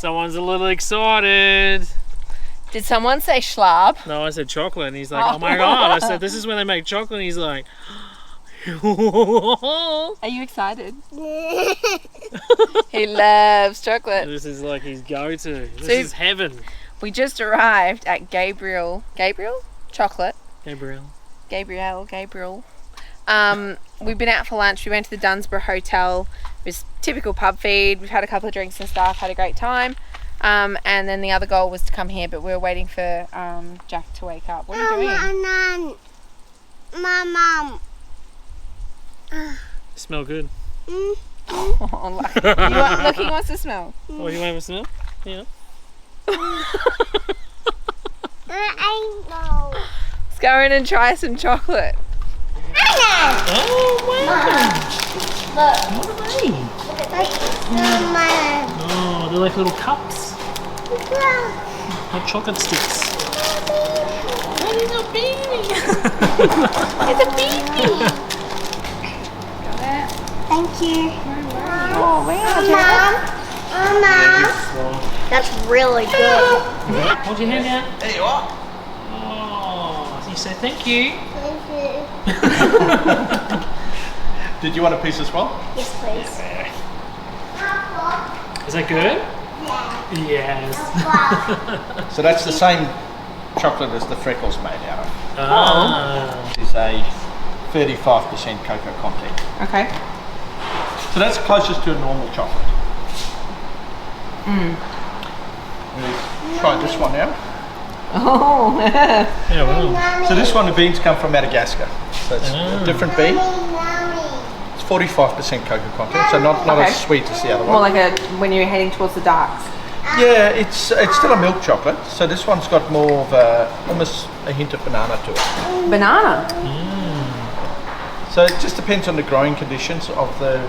Someone's a little excited. Did someone say schlab? No, I said chocolate, and he's like, oh my god. I said, this is when they make chocolate, and he's like, are you excited? He loves chocolate. This is like his go-to. This is heaven. We just arrived at Gabriel Chocolate. Gabriel. We've been out for lunch. We went to the Dunsborough Hotel. It was typical pub feed. We've had a couple of drinks and stuff, had a great time. And then the other goal was to come here, but we were waiting for Jack to wake up. What are you doing? Mom. Smell good. Oh, look, he wants to smell. Oh, you want to have a smell? Yeah. I know. Let's go in and try some chocolate. Oh, wow. Look. What are they? Oh, they're like little cups. Like chocolate sticks. Oh, he's a baby. It's a baby. Thank you. Oh, wow. Mom. That's really good. Hold your hand out. There you are. Oh, you say thank you. Did you want a piece as well? Yes, please. Is that good? Yeah. Yes. So that's the same chocolate as the Freckles made out of. Ah. It's a 35% cocoa content. Okay. So that's closest to a normal chocolate. We'll try this one now. Oh. Yeah, wow. So this one, the beans come from Madagascar. So it's a different bean. It's 45% cocoa content, so not Okay. as sweet as the other More one. like when you're heading towards the darks. Yeah, it's still a milk chocolate. So this one's got more of almost a hint of banana to it. Banana. So it just depends on the growing conditions of the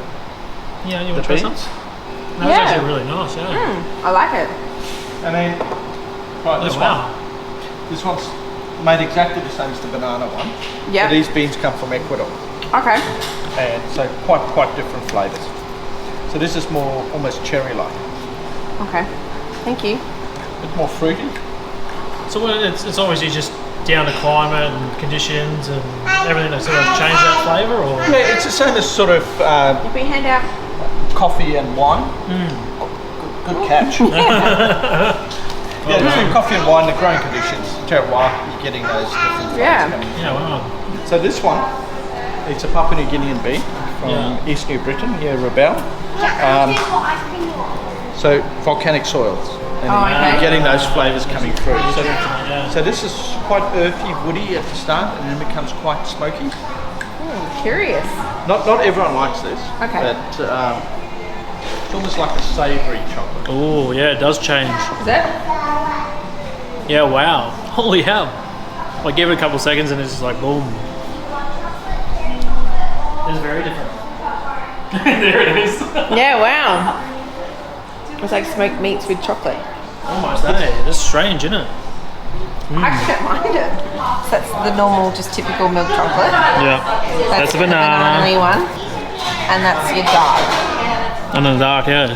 Yeah, you want to try some? beans. That's Yeah. actually really nice, yeah. I like it. And then right, this Oh, wow. one. This one's made exactly the same as the banana one. Yeah. But these beans come from Ecuador, Okay. and so quite different flavours. So this is more almost cherry-like, Okay. Thank you. a bit more fruity. So what, it's obviously just down to climate and conditions and everything that sort of change that flavour, or? Yeah, it's the same as sort of You put your hand out. coffee and wine. Good catch. Yeah, between coffee and wine, the growing conditions, terroir, you're getting those different flavours Yeah. coming. Yeah, wow. So this one, it's a Papua New Guinean bean from Yeah. East New Britain, near Rebel. So volcanic soils, and okay. you're getting those flavours coming through. So, Yeah. so this is quite earthy, woody at the start, and then becomes quite smoky. Curious. Not everyone likes this, Okay. but it's almost like a savoury chocolate. Oh, yeah, it does change. Is it? Yeah, wow. Holy hell. Like, give it a couple seconds and it's just like, boom. It's very different. There it is. Yeah, wow. It's like smoked meats with chocolate. Almost, eh? That's strange, isn't it? I actually don't mind it. So that's the normal, just typical milk chocolate. Yeah. That's a banana. banana-y one. And that's your dark. And in the dark, yeah.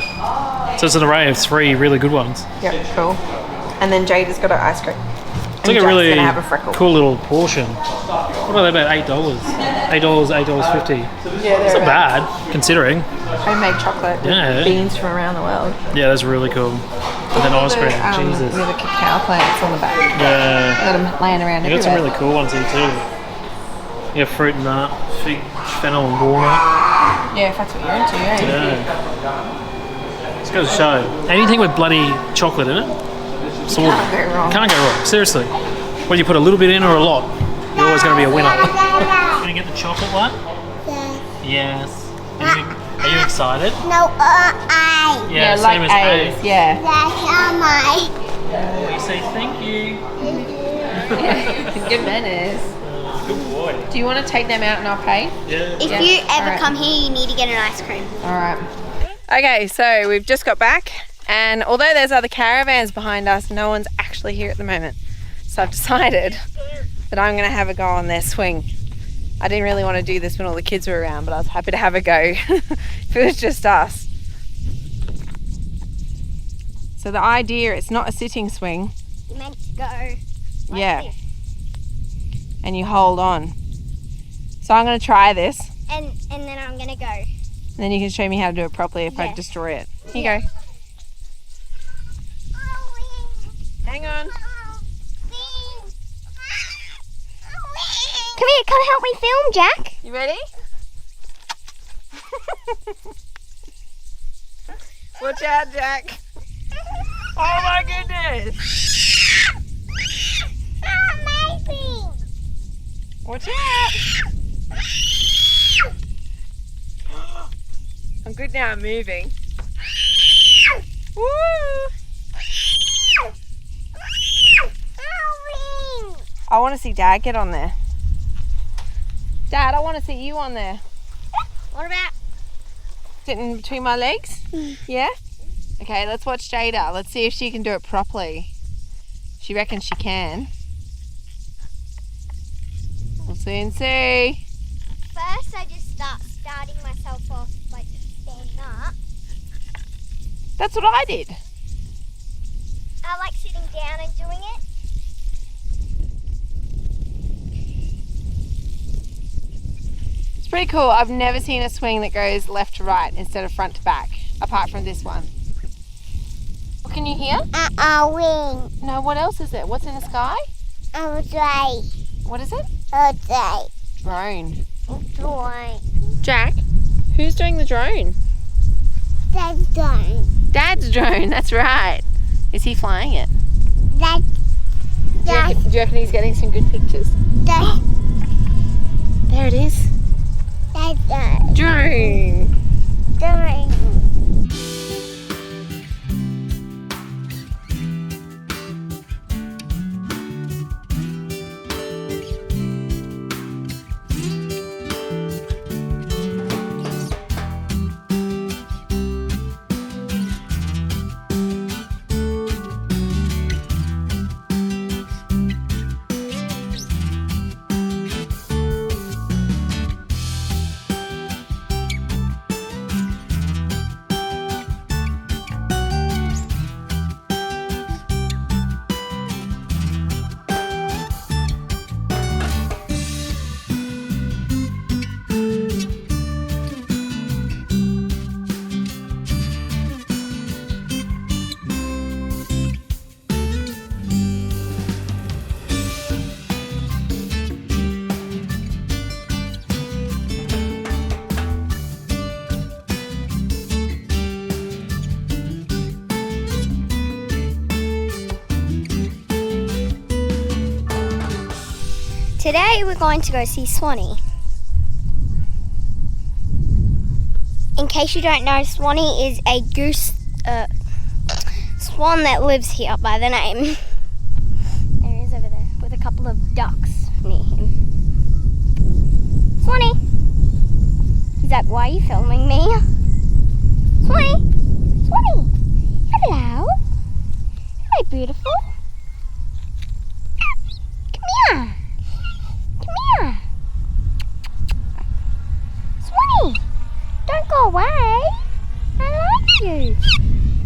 So it's an array of 3 really good ones. Yep, cool. And then Jade has got her ice cream. It's like a really gonna have a freckle. cool little portion. What are they about? $8? $8.50. Yeah, It's not bad, considering. Homemade chocolate. with Yeah. Beans from around the world. Yeah, that's really cool. And then ice cream, Jesus. With the cacao plants on the back. Yeah. Got them laying around You got some everywhere. really cool ones here too. Yeah, fruit and nut, fig, fennel and walnut. Yeah, if that's what you're into, yeah. Yeah. It's goes to show. Anything with bloody chocolate in it, sorted. Can't go wrong. Can't go wrong, seriously. Whether you put a little bit in or a lot, you're always going to be a winner. Gonna get the chocolate one? Yes. Are you excited? No, Yeah, like same as A's, A. yeah. That's my. Oh, you say thank you. Good manners. Good boy. Do you want to take them out and I'll pay? Yeah. If Yeah. you ever Alright. come here, you need to get an ice cream. All right. Okay, so we've just got back, and although there's other caravans behind us, no one's actually here at the moment. So I've decided that I'm going to have a go on their swing. I didn't really want to do this when all the kids were around, but I was happy to have a go if it was just us. So the idea, it's not a sitting swing. You're meant to go like Yeah. this. And you hold on. So I'm going to try this. And then I'm going to go. And then you can show me how to do it properly if I Yes. destroy it. Here you go. Hang on. Come here, come help me film, Jack. You ready? Watch out, Jack. Oh my goodness. Amazing. Watch out. I'm good now, I'm moving. Woo! I want to see Dad get on there. Dad, I want to see you on there. What about? Sitting between my legs? Yeah? Okay, let's watch Jada. Let's see if she can do it properly. She reckons she can. We'll soon see. First, I just starting myself off by just standing up. That's what I did. I like sitting down and doing it. It's pretty cool. I've never seen a swing that goes left to right instead of front to back, apart from this one. What can you hear? Wing. No, what else is it? What's in the sky? Outside. What is it? Outside. Drone. Drawing. Jack, who's doing the drone? That's done. Dad's drone, that's right. Is he flying it? That's Do you reckon he's getting some good pictures? There it is. done. Drone. Done. Today we're going to go see Swanee. In case you don't know, Swanee is a goose swan that lives here by the name. There he is over there with a couple of ducks near him. Swanee! Zach, why are you filming me? Swanee! Swanee! Hello! Hello, beautiful. Come here! Come here! Swanee! Don't go away! I like you!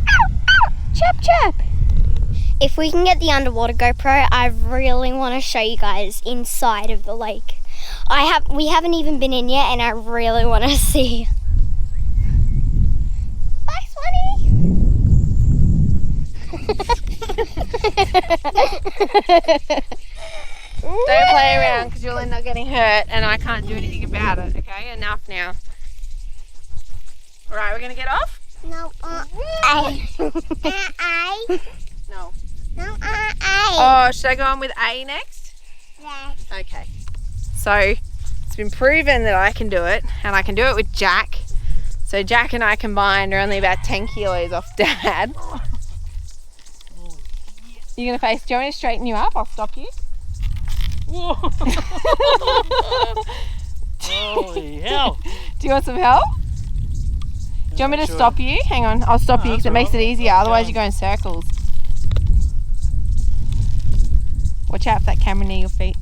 Ow! Ow! Chirp! Chirp! If we can get the underwater GoPro, I really want to show you guys inside of the lake. We haven't even been in yet, and I really want to see. Bye, Swanee! Don't play around because you'll end up getting hurt and I can't do anything about it, okay? Enough now. Alright, we're going to get off? No, No. No, Oh, should I go on with A next? Yes. Okay. So, it's been proven that I can do it, and I can do it with Jack. So Jack and I combined are only about 10 kilos off Dad. You're going to face, do you want me to straighten you up? I'll stop you. Whoa. Holy hell. Do you want some help? Do you want me to stop you? Hang on, I'll stop you because it makes it easier, otherwise you go in circles. Watch out for that camera near your feet.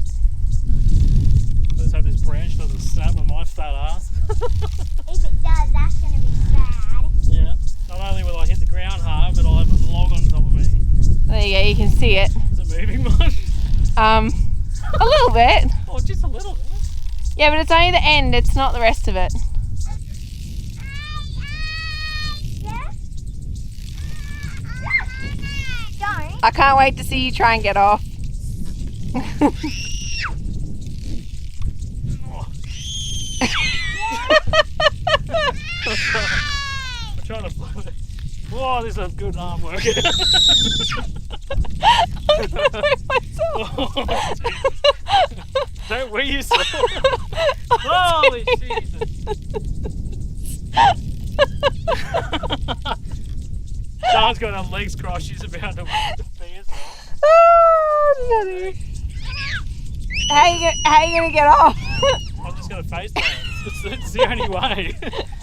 Let's hope this branch doesn't snap on my fat ass. If it does, that's going to be bad. Yeah. Not only will I hit the ground hard, but I'll have a log on top of me. There you go, you can see it. Is it moving much? A little bit. Oh, just a little bit. Yeah, but it's only the end, it's not the rest of it. I can't wait to see you try and get off. I'm trying to float it. Whoa, this is good arm work. Don't we use it? Holy Jesus. Sean's got her legs crossed, she's about to pee as well. Oh, Daddy. How you gonna get off? I'm just gonna face that. It's the only way.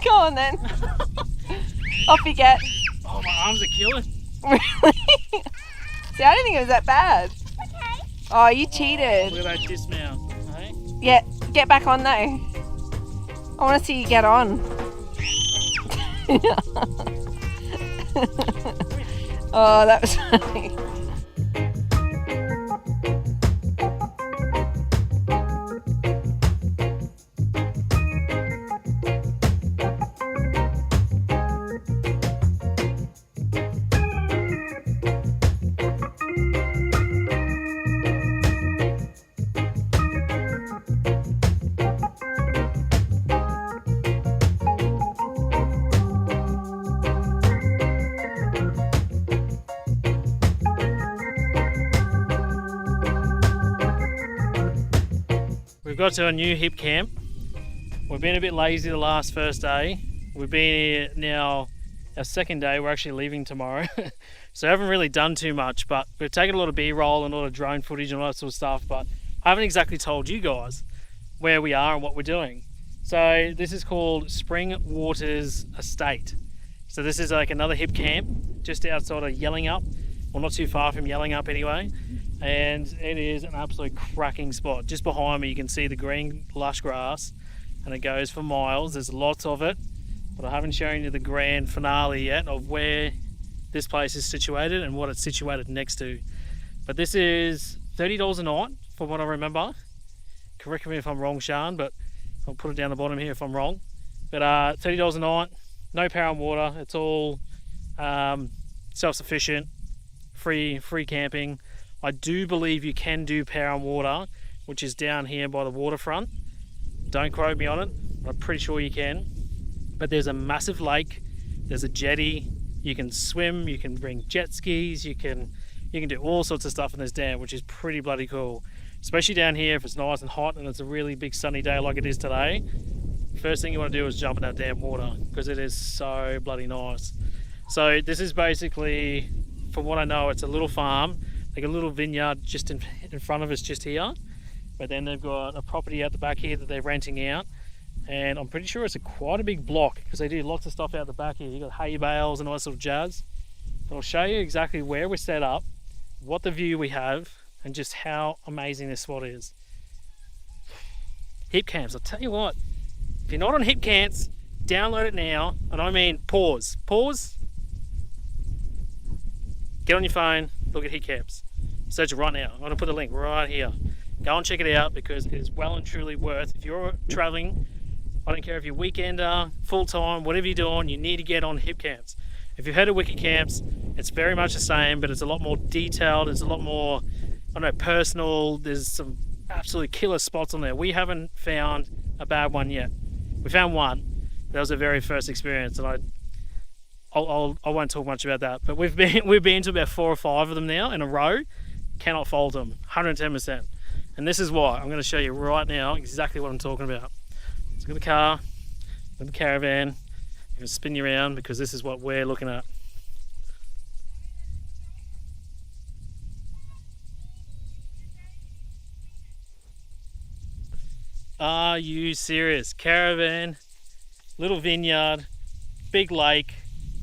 Go on then. Off you get. Oh, my arms are killing. Really? See, I didn't think it was that bad. Okay. Oh, you cheated. Look at that dismount, eh? Yeah, get back on though. I want to see you get on. Oh, that was funny. We've got to a new hip camp. We've been a bit lazy the last first day. We've been here now our second day. We're actually leaving tomorrow. So I haven't really done too much, but we've taken a lot of B-roll and a lot of drone footage and all that sort of stuff, but I haven't exactly told you guys where we are and what we're doing. So this is called Spring Waters Estate. So this is like another hip camp just outside of Yellingup, well, not too far from Yellingup anyway. And it is an absolute cracking spot. Just behind me you can see the green lush grass and it goes for miles. There's lots of it, but I haven't shown you the grand finale yet of where this place is situated and what it's situated next to. But this is $30 a night from what I remember. Correct me if I'm wrong, Sean, but I'll put it down the bottom here if I'm wrong. But $30 a night, no power and water. It's all self-sufficient, free camping. I do believe you can do power and water, which is down here by the waterfront. Don't quote me on it, but I'm pretty sure you can. But there's a massive lake, there's a jetty, you can swim, you can bring jet skis, you can do all sorts of stuff in this dam, which is pretty bloody cool. Especially down here if it's nice and hot and it's a really big sunny day like it is today. First thing you want to do is jump in that damn water because it is so bloody nice. So this is basically, from what I know, it's a little farm, like a little vineyard just in front of us just here. But then they've got a property out the back here that they're renting out. And I'm pretty sure it's quite a big block because they do lots of stuff out the back here. You've got hay bales and all that sort of jazz. But I'll show you exactly where we're set up, what the view we have, and just how amazing this spot is. HipCamps, I'll tell you what, if you're not on HipCamps, download it now. And I mean pause, get on your phone, look at HipCamps, search it right now. I'm going to put the link right here. Go and check it out because it is well and truly worth. If you're traveling, I don't care if you're weekender, full-time, whatever you're doing, you need to get on HipCamps. If you've heard of Wiki Camps, it's very much the same, but it's a lot more detailed, it's a lot more, I don't know, personal. There's some absolutely killer spots on there. We haven't found a bad one yet. We found one. That was the very first experience, and I won't talk much about that. But we've been to about 4 or 5 of them now in a row. Cannot fault them, 110%. And this is why. I'm going to show you right now exactly what I'm talking about. Let's look at the car, look at the caravan. I'm going to spin you around because this is what we're looking at. Are you serious? Caravan, little vineyard, big lake,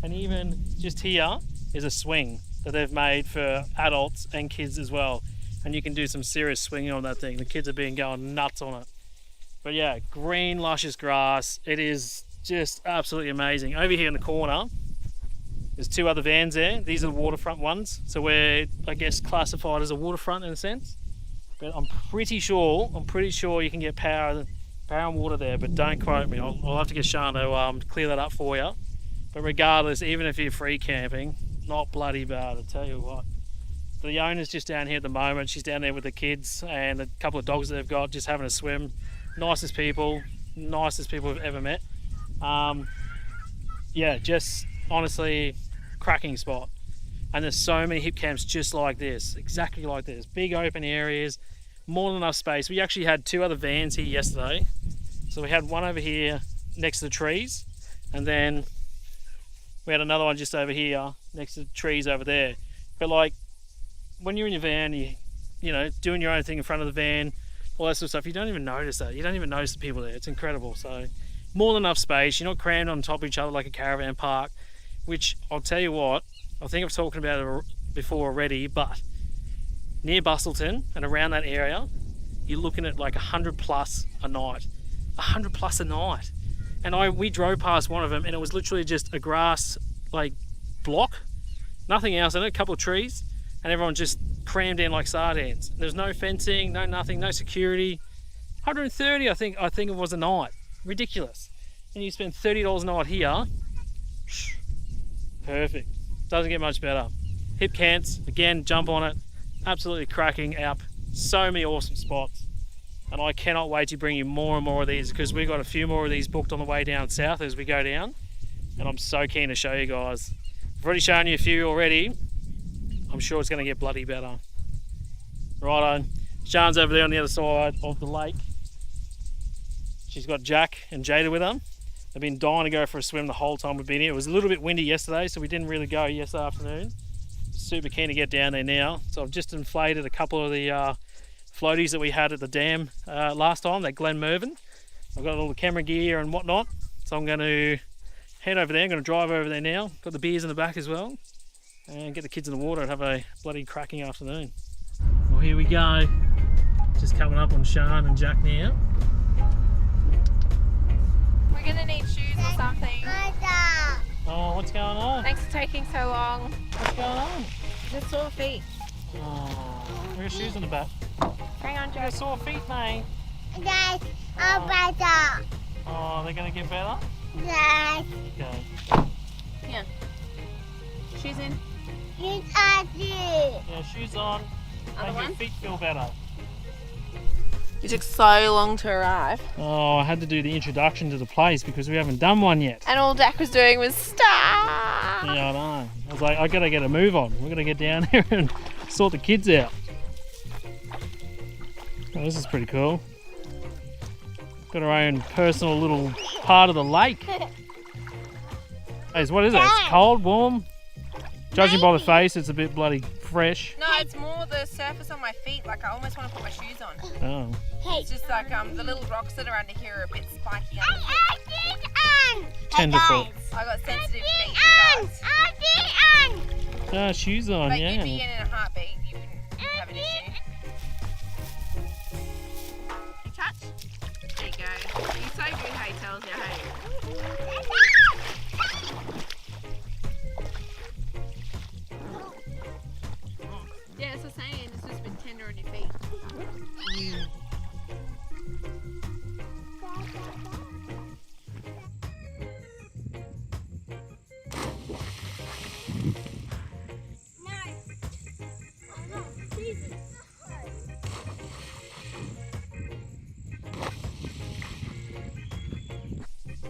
and even just here is a swing that they've made for adults and kids as well. And you can do some serious swinging on that thing. The kids have been going nuts on it. But yeah, green, luscious grass. It is just absolutely amazing. Over here in the corner, There's 2 other vans there. These are the waterfront ones. So we're, I guess, classified as a waterfront in a sense. But I'm pretty sure you can get power and water there, but don't quote me. I'll have to get Sean to clear that up for you. But regardless, even if you're free camping, not bloody bad, I tell you what. The owner's just down here at the moment. She's down there with the kids and a couple of dogs that they've got, just having a swim. Nicest people we've ever met. Yeah, just honestly, cracking spot. And there's so many HipCamps just like this, exactly like this. Big open areas, more than enough space. We actually had 2 other vans here yesterday. So we had one over here next to the trees, and then we had another one just over here next to the trees over there. But like, when you're in your van, you know, doing your own thing in front of the van, all that sort of stuff, you don't even notice that. You don't even notice the people there. It's incredible. So more than enough space. You're not crammed on top of each other like a caravan park, which I'll tell you what, I think I've talked about it before already, but near Bustleton and around that area, you're looking at like 100 plus a night. 100 plus a night. And we drove past one of them and it was literally just a grass like block, nothing else in it, a couple of trees, and everyone just crammed in like sardines. There's no fencing, no nothing, no security. 130 I think it was a night. Ridiculous. And you spend $30 a night here. Perfect. Doesn't get much better. HipCamps, again, jump on it. Absolutely cracking app. So many awesome spots. And I cannot wait to bring you more and more of these, because we've got a few more of these booked on the way down south as we go down. And I'm so keen to show you guys. I've already shown you a few already. I'm sure it's going to get bloody better. Righto. Sean's over there on the other side of the lake. She's got Jack and Jada with her. They've been dying to go for a swim the whole time we've been here. It was a little bit windy yesterday, so we didn't really go yesterday afternoon. Super keen to get down there now. So I've just inflated a couple of the floaties that we had at the dam last time, that Glen Mervyn. I've got all the camera gear and whatnot. So I'm going to head over there. I'm going to drive over there now. Got the beers in the back as well. And get the kids in the water and have a bloody cracking afternoon. Well, here we go. Just coming up on Sean and Jack now. We're gonna need shoes or something. Oh, what's going on? Thanks for taking so long. What's going on? Just sore feet. Oh, we got shoes in the back. Hang on, We Joe. got sore feet, mate. Yes, better. Oh, they're gonna get better? Yes, Okay. Yeah. Shoes in. you are good. Yeah, shoes on. Other Make your one? feet feel better. You took so long to arrive. Oh, I had to do the introduction to the place because we haven't done one yet. And all Dak was doing was stop. Yeah, I know. I was like, I gotta get a move on. We're gonna get down here and sort the kids out. Oh, this is pretty cool. Got our own personal little part of the lake. Hey, what is it? It's cold, warm? Judging by the face, it's a bit bloody fresh. No, it's more the surface on my feet. Like I almost want to put my shoes on. Oh. It's just like the little rocks that are under here are a bit spiky. Tenderfoot. I got sensitive feet, guys. Ah, shoes on, But yeah. you'd be in a heartbeat. You wouldn't have an issue. You touch? There you go. You're so good, hey, tells you, hey. Yeah, it's the same. It's just a bit tender on your feet.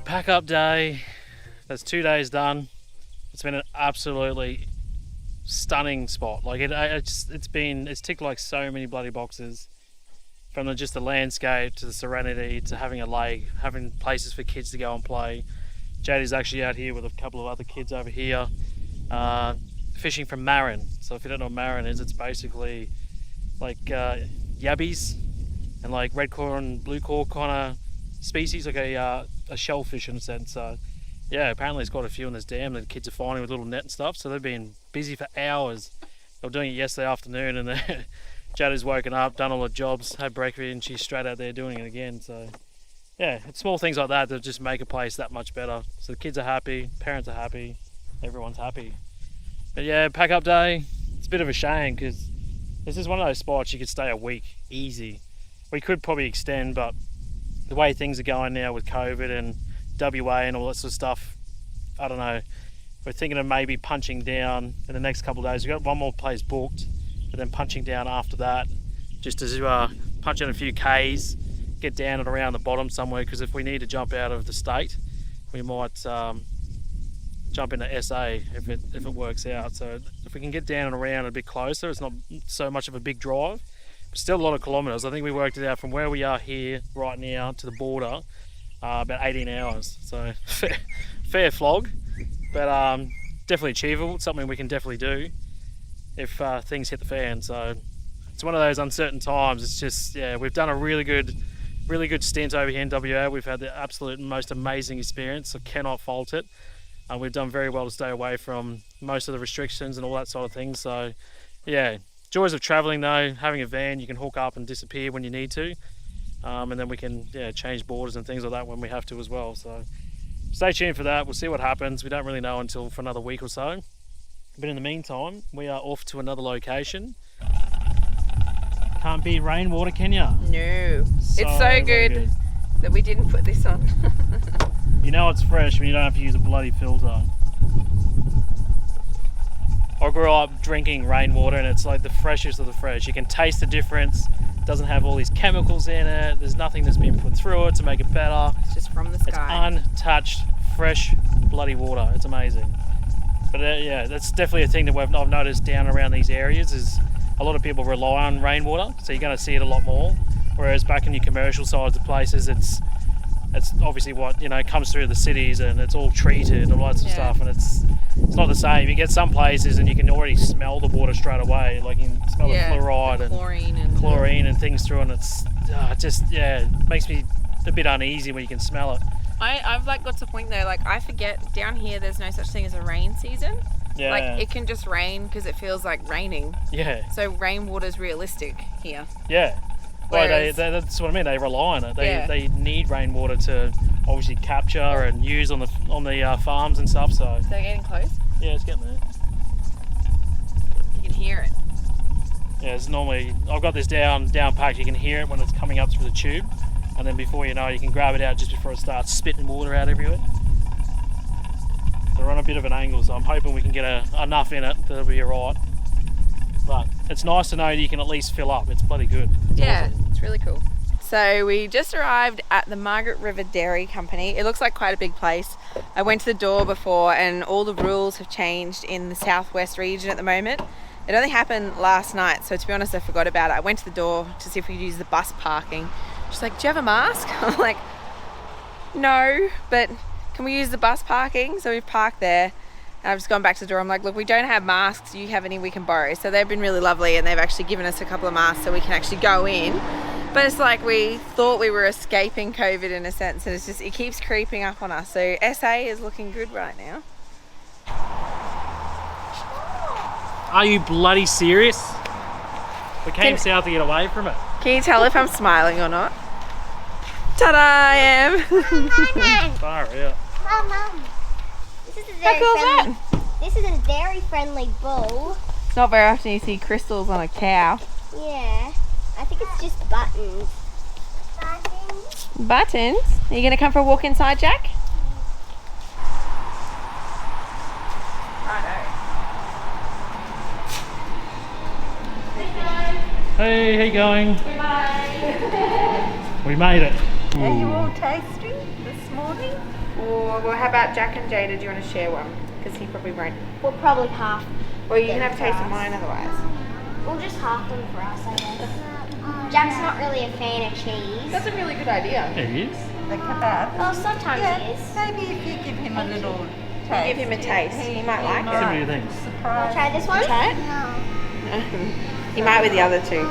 Pack up day. That's 2 days done. It's been an absolutely stunning spot. Like it's ticked like so many bloody boxes, from just the landscape to the serenity to having a lake, having places for kids to go and play. Jadie's actually out here with a couple of other kids over here fishing from marron. So if you don't know what marron is, it's basically like yabbies and like red core and blue core kind of species, like a shellfish in a sense. So yeah, apparently it's got a few in this dam that the kids are finding with little net and stuff. So they've been busy for hours. They were doing it yesterday afternoon, and Jada's woken up, done all the jobs, had breakfast, and she's straight out there doing it again. So yeah, it's small things like that that just make a place that much better. So the kids are happy, parents are happy. everyone's happy. But yeah, pack up day, it's a bit of a shame because this is one of those spots you could stay a week easy. We could probably extend, but the way things are going now with COVID and WA and all that sort of stuff, I don't know. We're thinking of maybe punching down in the next couple of days. We've got one more place booked, but then punching down after that, just to punch in a few Ks, get down and around the bottom somewhere, because if we need to jump out of the state, we might jump into SA if it works out. So if we can get down and around a bit closer, it's not so much of a big drive, but still a lot of kilometres. I think we worked it out from where we are here right now to the border, about 18 hours. So fair flog, but definitely achievable. It's something we can definitely do if things hit the fan. So it's one of those uncertain times. It's just, yeah, we've done a really good stint over here in WA. We've had the absolute most amazing experience. I cannot fault it. We've done very well to stay away from most of the restrictions and all that sort of thing. So yeah, joys of traveling though, having a van, you can hook up and disappear when you need to. And then we can change borders and things like that when we have to as well. So stay tuned for that. We'll see what happens. We don't really know until for another week or so. But in the meantime, we are off to another location. Can't beat rainwater, can ya? No. It's so good that we didn't put this on. You know it's fresh when you don't have to use a bloody filter. I grew up drinking rainwater and it's like the freshest of the fresh. You can taste the difference. It doesn't have all these chemicals in it. There's nothing that's been put through it to make it better. It's just from the sky. It's untouched, fresh, bloody water. It's amazing. But yeah, that's definitely a thing that I've noticed down around these areas is a lot of people rely on rainwater. So you're going to see it a lot more. Whereas back in your commercial sides of places, it's obviously what comes through the cities and it's all treated and all that sort of stuff, and it's not the same. You get some places and you can already smell the water straight away, like you can smell the fluoride and chlorine and things through, and it's it makes me a bit uneasy when you can smell it. I've got to the point though, like I forget down here there's no such thing as a rain season. Yeah. Like it can just rain because it feels like raining. Yeah. So rainwater's realistic here. Yeah. Well, that's what I mean. They rely on it. They need rainwater to obviously capture and use on the farms and stuff. So they're getting close. Yeah, it's getting there. You can hear it. Yeah, it's normally I've got this down packed. You can hear it when it's coming up through the tube, and then before you know, you can grab it out just before it starts spitting water out everywhere. So we're on a bit of an angle, so I'm hoping we can get enough in it that'll be alright. But it's nice to know that you can at least fill up. It's bloody good. It's awesome. It's really cool. So we just arrived at the Margaret River Dairy Company. It looks like quite a big place. I went to the door before and all the rules have changed in the southwest region at the moment. It only happened last night, so to be honest I forgot about it. I went to the door to see if we could use the bus parking. She's like, do you have a mask? I'm like, no, but can we use the bus parking? So we've parked there. I've just gone back to the door. I'm like, look, we don't have masks. Do you have any we can borrow? So they've been really lovely and they've actually given us a couple of masks so we can actually go in. But it's like we thought we were escaping COVID in a sense, and it keeps creeping up on us. So SA is looking good right now. Are you bloody serious? We came south to get away from it. Can you tell if I'm smiling or not? Ta-da, I am. Far out. Mum. This is a very friendly bull. It's not very often you see crystals on a cow. Yeah, I think it's just buttons. Buttons? Are you going to come for a walk inside, Jack? Hey, how you going? We made it. Are you all tasty this morning? Or well, how about Jack and Jada? Do you want to share one? Because he probably won't. Well, probably half. Well, you can have a taste of mine otherwise. Well, just half them for us, I guess. Jack's not really a fan of cheese. That's a really good idea. It is. The kebab. Oh, sometimes he is. Maybe if you give him a little taste. Give him a taste. He might like See what it. you think. Wanna Surprise. try this one? Try it? No. He might with the other two.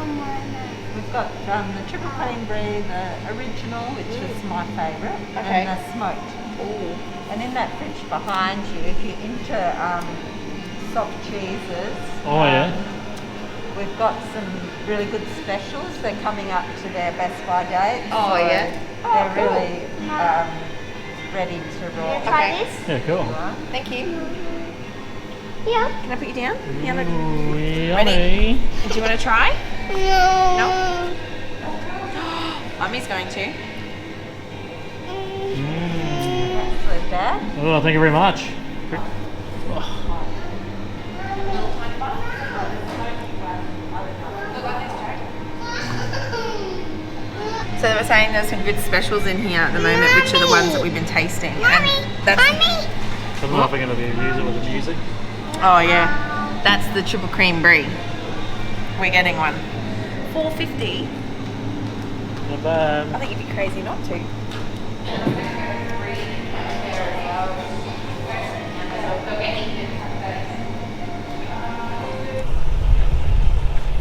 We've got the triple plain brie, the original, which is my favourite, Okay. and the smoked. Ooh. And in that fridge behind you, if you're into soft cheeses, we've got some really good specials. They're coming up to their Best Buy date. Oh, so yeah? They're cool. really ready to roll. Try Okay. this? Yeah, cool. Thank you. Yeah. Can I put you down? Yeah, look. Ooh, Ready? yummy. Do you want to try? No. Mummy's going to. Good there. Oh, thank you very much. So they were saying there's some good specials in here at the moment, which are the ones that we've been tasting. And that's, I don't know if we're going to be use it with the music. oh yeah, that's the triple cream brie. We're getting one. $4.50. Not bad. I think you'd be crazy not to.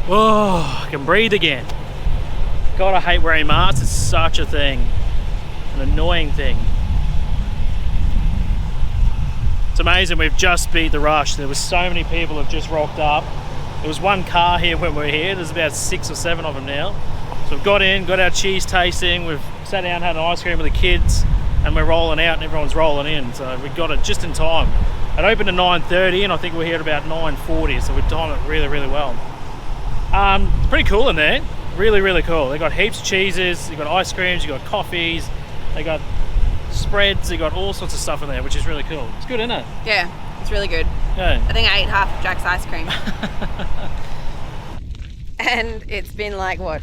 Oh, I can breathe again. God, I hate wearing masks. It's such a thing. An annoying thing. It's amazing we've just beat the rush. There was so many people have just rocked up. There was one car here when we were here. There's about 6 or 7 of them now. So we've got in, got our cheese tasting. We've sat down, had an ice cream with the kids, and we're rolling out and everyone's rolling in. So we got it just in time. It opened at 9:30 and I think we're here at about 9:40. So we timed it really, really well. It's pretty cool in there. Really, really cool. They got heaps of cheeses, you got ice creams, you got coffees, they got spreads, they got all sorts of stuff in there, which is really cool. It's good, isn't it? Yeah, it's really good. Yeah. I think I ate half of Jack's ice cream. And it's been like, what,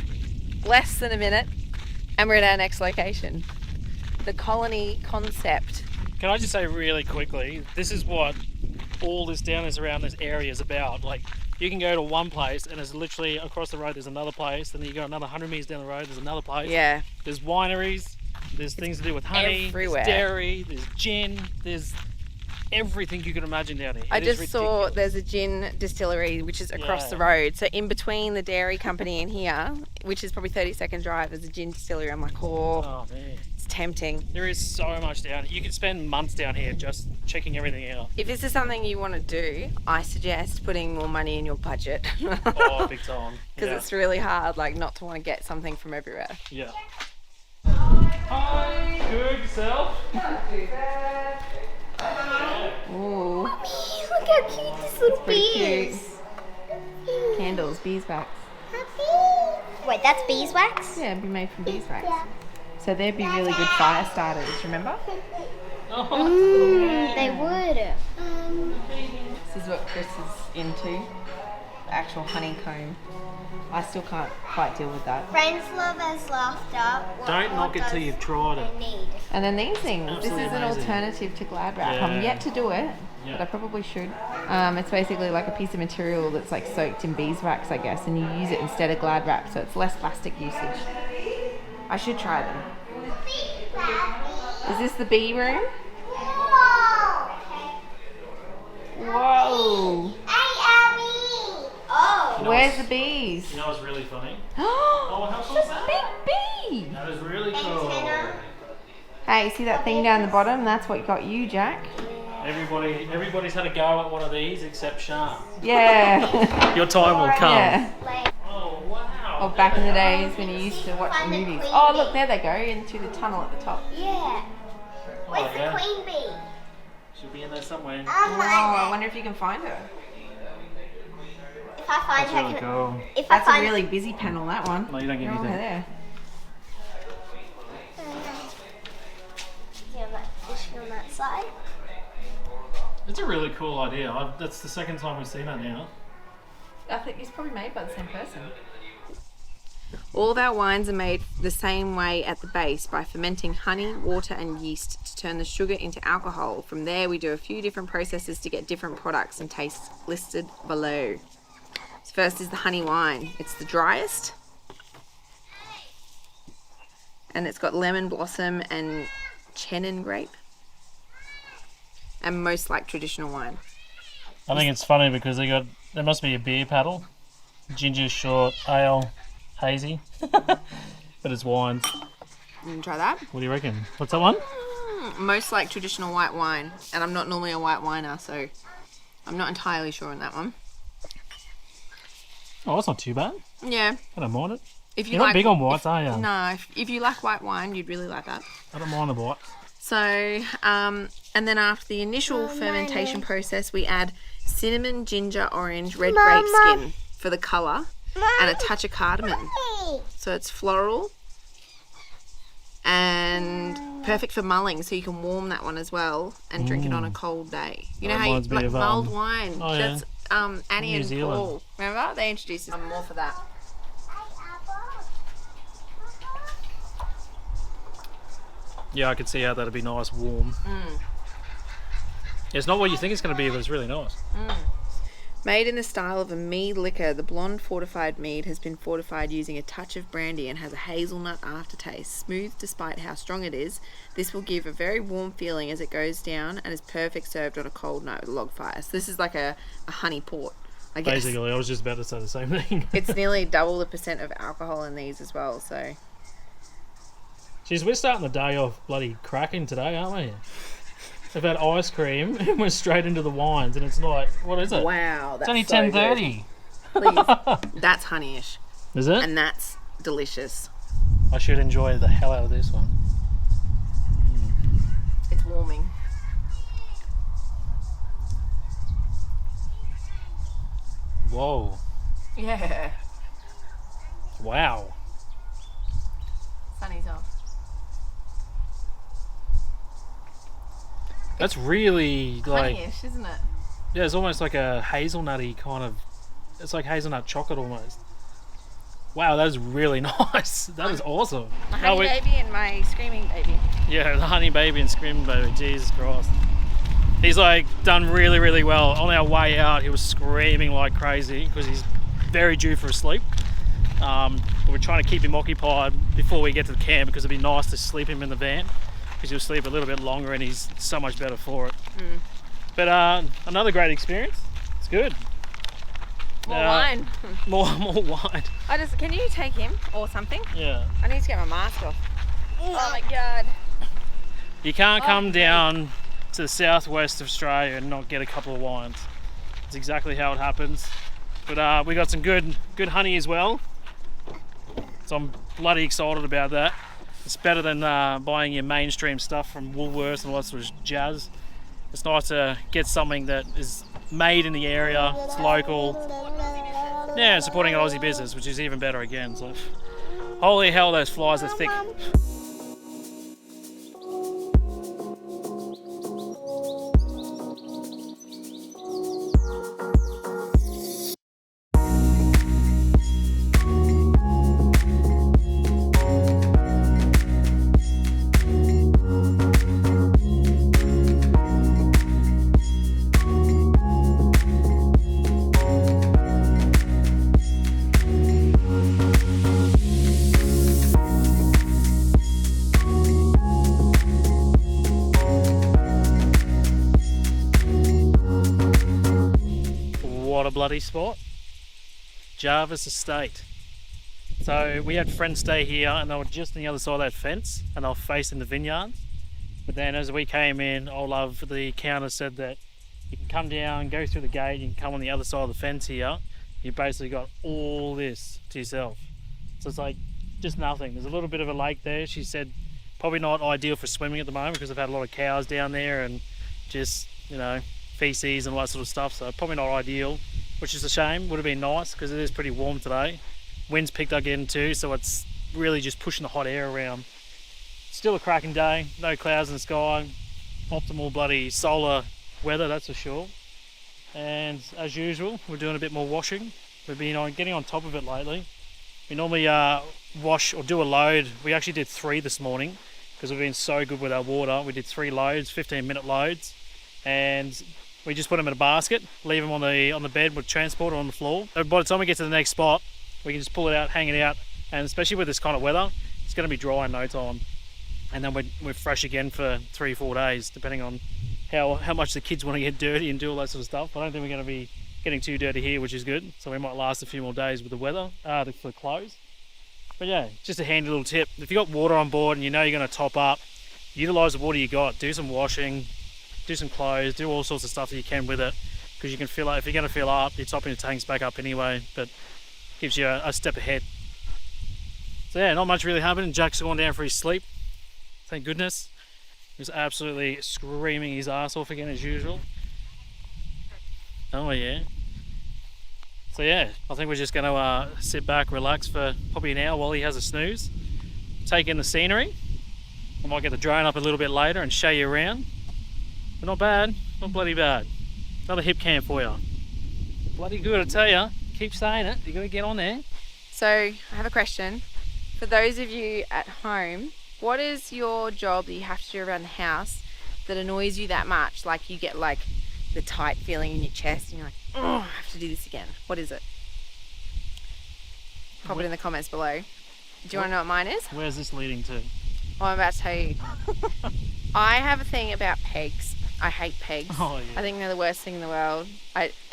less than a minute, and we're at our next location. The Colony Concept. Can I just say really quickly, this is what all this down this around this area is about. Like, you can go to one place and it's literally across the road there's another place, then you go another 100 metres down the road, there's another place. Yeah. There's wineries, there's things to do with honey, everywhere. there's dairy, there's gin, there's everything you can imagine down here. I It is just saw ridiculous. there's a gin distillery which is across the road. So in between the dairy company and here, which is probably 30-second drive, there's a gin distillery. I'm like, Oh man. it's tempting. There is so much down here. You could spend months down here just checking everything out. If this is something you want to do, I suggest putting more money in your budget. Oh, big time. Because Yeah. it's really hard, like, not to want to get something from everywhere. Yeah. Hi, good yourself. Ooh, Look how cute this little pretty bee cute. is. Candles, beeswax. Wait, that's beeswax? Yeah, it'd be made from beeswax. So they'd be really good fire starters, remember? They would. This is what Chris is into, the actual honeycomb. I still can't quite deal with that. Friends love as laughter. What Don't knock it till does you've tried it. they need? And then these things, Absolutely this is an amazing. alternative to Glad Wrap. I'm Yeah. yet to do it, Yeah. but I probably should. It's basically like a piece of material that's like soaked in beeswax, I guess, and you use it instead of Glad Wrap, so it's less plastic usage. I should try them. Is this the bee room? Whoa! Hey, Abby! Oh! You know Where's what's- the bees? You know what's really funny? Oh, how cool is that? big bee! That is really cool. Hey, see that thing down the bottom? That's what got you, Jack. Everybody's had a go at one of these except Sean. Yeah. Your time will come. Yeah. Like, Oh wow. Or back in the days when you used to watch movies. Oh, look, there they go, into the tunnel at the top. yeah. Where's Oh, yeah. the queen bee? She'll be in there somewhere. Oh, I wonder if you can find her. If I find That's her, really cool. if I That's a find really busy panel, that one. No, you don't get They're all anything. there. Yeah, that fishing on that side. It's a really cool idea. That's the second time we've seen that now. I think it's probably made by the same person. All of our wines are made the same way at the base by fermenting honey, water and yeast to turn the sugar into alcohol. From there we do a few different processes to get different products and tastes listed below. So first is the honey wine. It's the driest. And it's got lemon blossom and Chenin grape. And most like traditional wine. I think it's funny because there must be a beer paddle. Ginger short, ale, hazy. But it's wines. You can try that. What do you reckon? What's that one? Most like traditional white wine, and I'm not normally a white winer, so I'm not entirely sure on that one. Oh, that's not too bad. Yeah, I don't mind it. if you You're not like, big on whites, are you? no, if you like white wine, you'd really like that. I don't mind the whites. So, and then after the initial fermentation process, we add cinnamon, ginger, orange, red grape skin for the colour, and a touch of cardamom. So it's floral and perfect for mulling, so you can warm that one as well and drink it on a cold day. You know how you like mulled wine? Oh, that's Annie New and Zealand. Paul. Remember? They introduced us more for that. Yeah, I could see how that'd be nice, warm. It's not what you think it's going to be, but it's really nice. Made in the style of a mead liquor, the blonde fortified mead has been fortified using a touch of brandy and has a hazelnut aftertaste. Smooth despite how strong it is, this will give a very warm feeling as it goes down and is perfect served on a cold night with a log fire. So this is like a honey port, I guess. Basically, I was just about to say the same thing. It's nearly double the % of alcohol in these as well, so... Jeez, we're starting the day off bloody cracking today, aren't we? We've had ice cream and we're straight into the wines, and it's like, what is it? Wow, that's It's so only good. 10:30. Please. That's honeyish. Is it? And that's delicious. I should enjoy the hell out of this one. It's warming. Whoa. Yeah. Wow. Sunny's off. That's really like, Honeyish, isn't it? yeah, it's almost like a hazelnutty kind of, it's like hazelnut chocolate almost. Wow, that is really nice. That is awesome. My honey baby and my screaming baby. Yeah, the honey baby and screaming baby, Jesus Christ. He's like done really, really well. On our way out, he was screaming like crazy because he's very due for a sleep. But we're trying to keep him occupied before we get to the camp because it'd be nice to sleep him in the van because he'll sleep a little bit longer and he's so much better for it. But another great experience. It's good. More wine. More wine. Can you take him or something? Yeah. I need to get my mask off. Oh my god. You can't come down to the southwest of Australia and not get a couple of wines. It's exactly how it happens. But we got some good honey as well. So I'm bloody excited about that. It's better than buying your mainstream stuff from Woolworths and all that sort of jazz. It's nice to get something that is made in the area, it's local. Yeah, and supporting an Aussie business, which is even better again. So, holy hell, those flies are thick. What a bloody spot. Jarvis Estate. So we had friends stay here and they were just on the other side of that fence and they were facing the vineyards. But then as we came in, the counter said that you can come down, go through the gate, you can come on the other side of the fence here. You basically got all this to yourself. So it's like just nothing. There's a little bit of a lake there. She said probably not ideal for swimming at the moment because they've had a lot of cows down there and just, you know, feces and all that sort of stuff. So probably not ideal, which is a shame. Would have been nice because it is pretty warm today. Wind's picked up again too, so it's really just pushing the hot air around. Still a cracking day, no clouds in the sky, optimal bloody solar weather, that's for sure. And as usual, we're doing a bit more washing. We've been getting on top of it lately. We normally wash or do a load. We actually did 3 this morning because we've been so good with our water. We did 3 loads, 15-minute loads, and we just put them in a basket, leave them on the bed with transport or on the floor. So by the time we get to the next spot, we can just pull it out, hang it out, and especially with this kind of weather, it's going to be dry in no time. And then we're fresh again for 3-4 days, depending on how much the kids want to get dirty and do all that sort of stuff. I don't think we're going to be getting too dirty here, which is good. So we might last a few more days with the weather, for clothes. But yeah, just a handy little tip. If you've got water on board and you know you're going to top up, utilize the water you got, do some washing, do some clothes, do all sorts of stuff that you can with it, because you can fill up. If you're going to fill up, you're topping the tanks back up anyway, but gives you a step ahead. So yeah, not much really happened. Jack's gone down for his sleep, thank goodness. He was absolutely screaming his ass off again as usual. Oh yeah. So yeah, I think we're just going to sit back, relax for probably an hour while he has a snooze. Take in the scenery. I might get the drone up a little bit later and show you around. But not bad, not bloody bad. Another hip camp for you. Bloody good, I tell you. Keep saying it, you got to get on there. So I have a question. For those of you at home, what is your job that you have to do around the house that annoys you that much? Like you get like the tight feeling in your chest and you're like, oh, I have to do this again. What is it? Pop it in the comments below. Do you want to know what mine is? Where's this leading to? Oh, I'm about to tell you. I have a thing about pegs. I hate pegs. Oh, yeah. I think they're the worst thing in the world.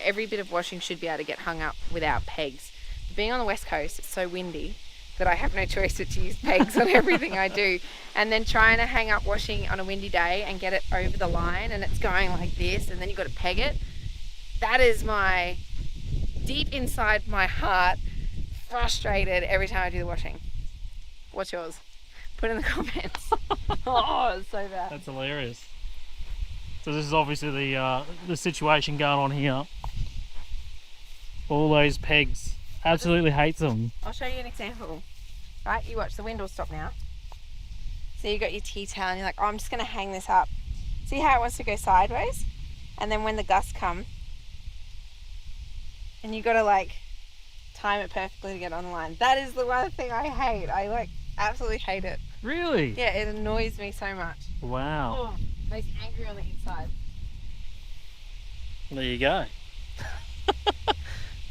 Every bit of washing should be able to get hung up without pegs. Being on the west coast, it's so windy that I have no choice but to use pegs on everything I do. And then trying to hang up washing on a windy day and get it over the line and it's going like this and then you've got to peg it. That is my, deep inside my heart, frustrated every time I do the washing. What's yours? Put it in the comments. Oh, it's so bad. That's hilarious. So this is obviously the situation going on here. All those pegs. Absolutely hates them. I'll show you an example. Right, you watch, the wind will stop now. So you got your tea towel and you're like, oh, I'm just going to hang this up. See how it wants to go sideways? And then when the gusts come, and you got to like time it perfectly to get on the line. That is the one thing I hate. I like absolutely hate it. Really? Yeah, it annoys me so much. Wow. Oh, makes me angry on the inside. There you go.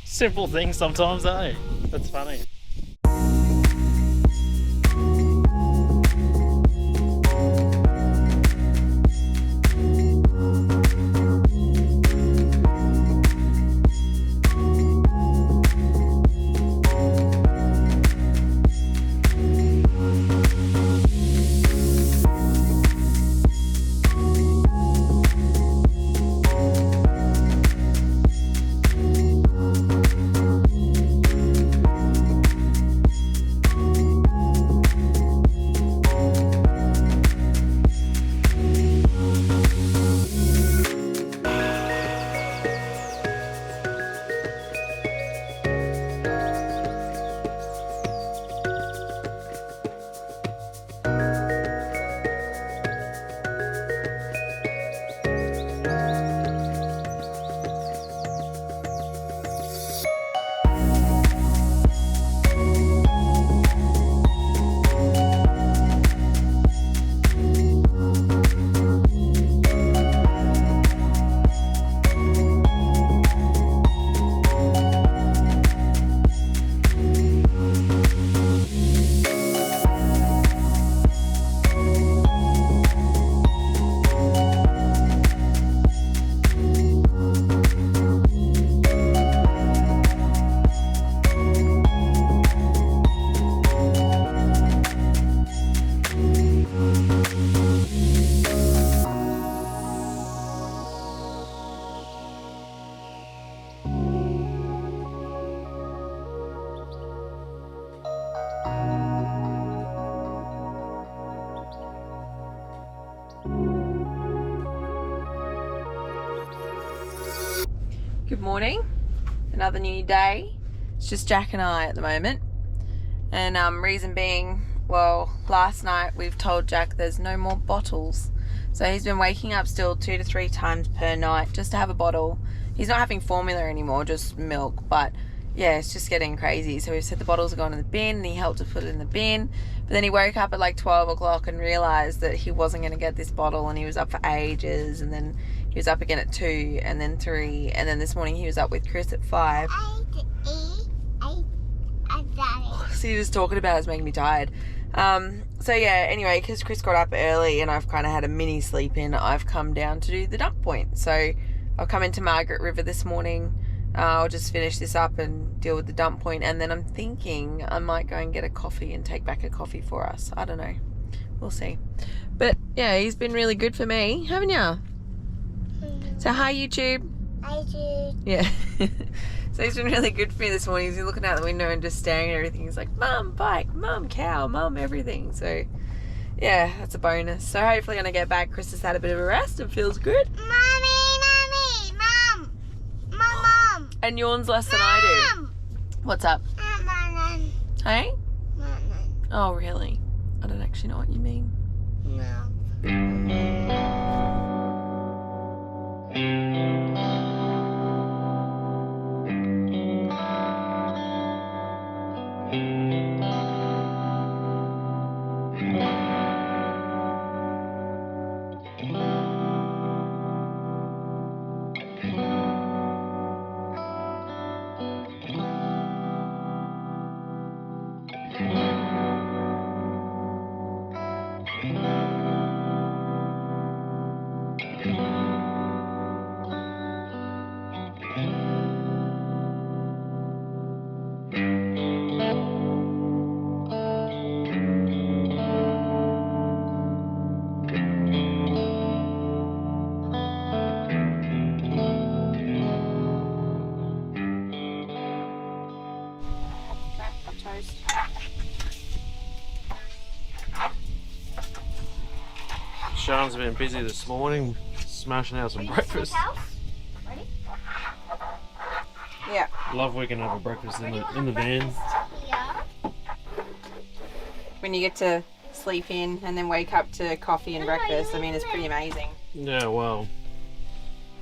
Simple things sometimes, eh? That's funny. Good morning, another new day. It's just Jack and I at the moment, and reason being, well, last night we've told Jack there's no more bottles, so he's been waking up still 2 to 3 times per night just to have a bottle. He's not having formula anymore, just milk, but yeah, it's just getting crazy. So we've said the bottles are going in the bin and he helped to put it in the bin, but then he woke up at like 12 o'clock and realized that he wasn't going to get this bottle, and he was up for ages, and then he was up again at 2 and then 3, and then this morning he was up with Chris at 5. So you're just talking about it's making me tired. So yeah, anyway, because Chris got up early and I've kind of had a mini sleep in, I've come down to do the dump point. So I've come into Margaret River this morning. I'll just finish this up and deal with the dump point, and then I'm thinking I might go and get a coffee and take back a coffee for us. I don't know, we'll see. But yeah, he's been really good for me, haven't you? So hi YouTube. Hi YouTube. Yeah. So he's been really good for me this morning. He's looking out the window and just staring at everything. He's like, Mum, bike, Mum, cow, Mum, everything. So yeah, that's a bonus. So hopefully when I get back, Chris has had a bit of a rest and feels good. Mummy, Mum. And yawns less than I do. What's up? Hey? Oh, really? I don't actually know what you mean. Sean's been busy this morning, smashing out some breakfast. Yeah. Love we can have a breakfast in the van. When you get to sleep in and then wake up to coffee and breakfast, I mean, it's pretty amazing. Yeah, well,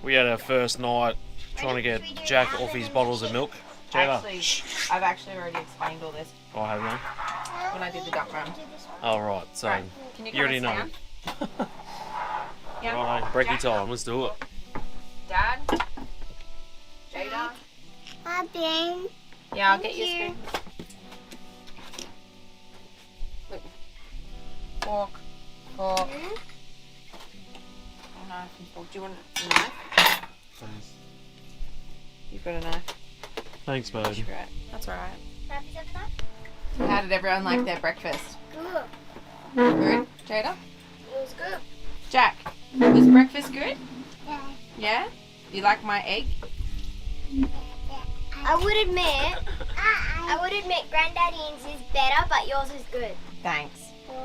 we had our first night trying to get Jack off his bottles of milk. Actually, I've actually already explained all this Oh, I have no. when I did the duck run. Oh, right. So, Right. Can you already know. down? Yeah. Right, breaky time. Let's do it. Dad? Jada? Yeah, I'll get you a spoon. Look. Fork. Fork. Knife and fork. Do you want a knife? Thanks. You've got a knife. Thanks, babe. Right. That's alright. How did everyone like their breakfast? Good. Good? Jada? It was good. Jack, was breakfast good? Yeah. Yeah? You like my egg? I would admit Granddaddy's is better, but yours is good. Thanks.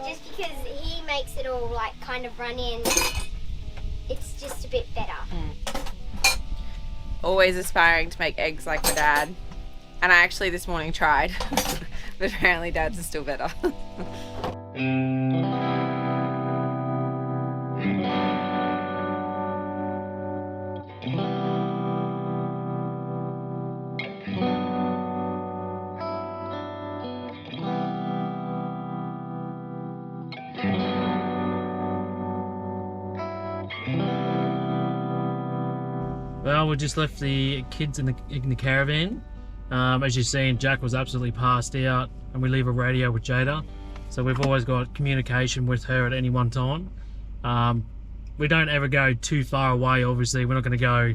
Just because he makes it all like kind of run in, it's just a bit better. Always aspiring to make eggs like my dad. And I actually this morning tried, but apparently Dad's is still better. Well, we just left the kids in the caravan. As you've seen, Jack was absolutely passed out, and we leave a radio with Jada, so we've always got communication with her at any one time. We don't ever go too far away. Obviously, we're not going to go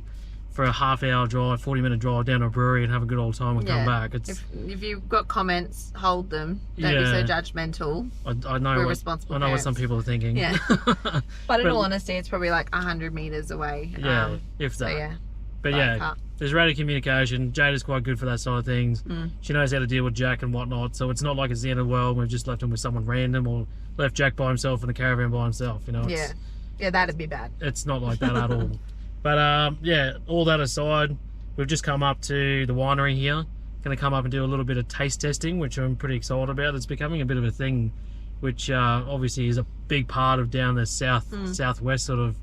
for a half-hour drive, 40-minute drive down to a brewery and have a good old time and come back. It's If you've got comments, hold them. Don't be so judgmental. I know We're what responsible I know what parents. some people are thinking. Yeah. But in all honesty, it's probably like 100 meters away. Yeah, if So that. yeah. But by yeah, car. there's radio communication. Jada's quite good for that side of things. She knows how to deal with Jack and whatnot, so it's not like it's the end of the world. We've just left him with someone random or left Jack by himself in the caravan by himself. You know, it's, Yeah, that'd be bad. it's not like that at all. But yeah, all that aside, we've just come up to the winery here. Going to come up and do a little bit of taste testing, which I'm pretty excited about. It's becoming a bit of a thing, which obviously is a big part of down the southwest sort of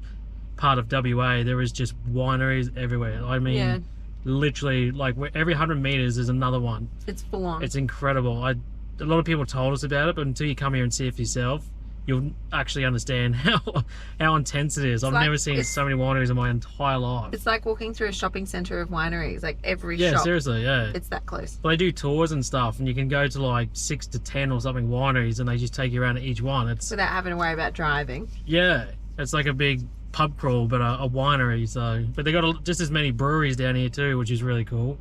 part of WA. There is just wineries everywhere. I mean, literally, like every 100 meters is another one. It's full on. It's incredible. A lot of people told us about it, but until you come here and see it for yourself, you'll actually understand how intense it is. I've like- never seen so many wineries in my entire life. It's like walking through a shopping centre of wineries. Like every Yeah, shop, seriously, yeah. it's that close. But they do tours and stuff, and you can go to like 6 to 10 or something wineries, and they just take you around to each one. It's Without having to worry about driving. yeah, it's like a big pub crawl, but a winery. So, but they got just as many breweries down here too, which is really cool.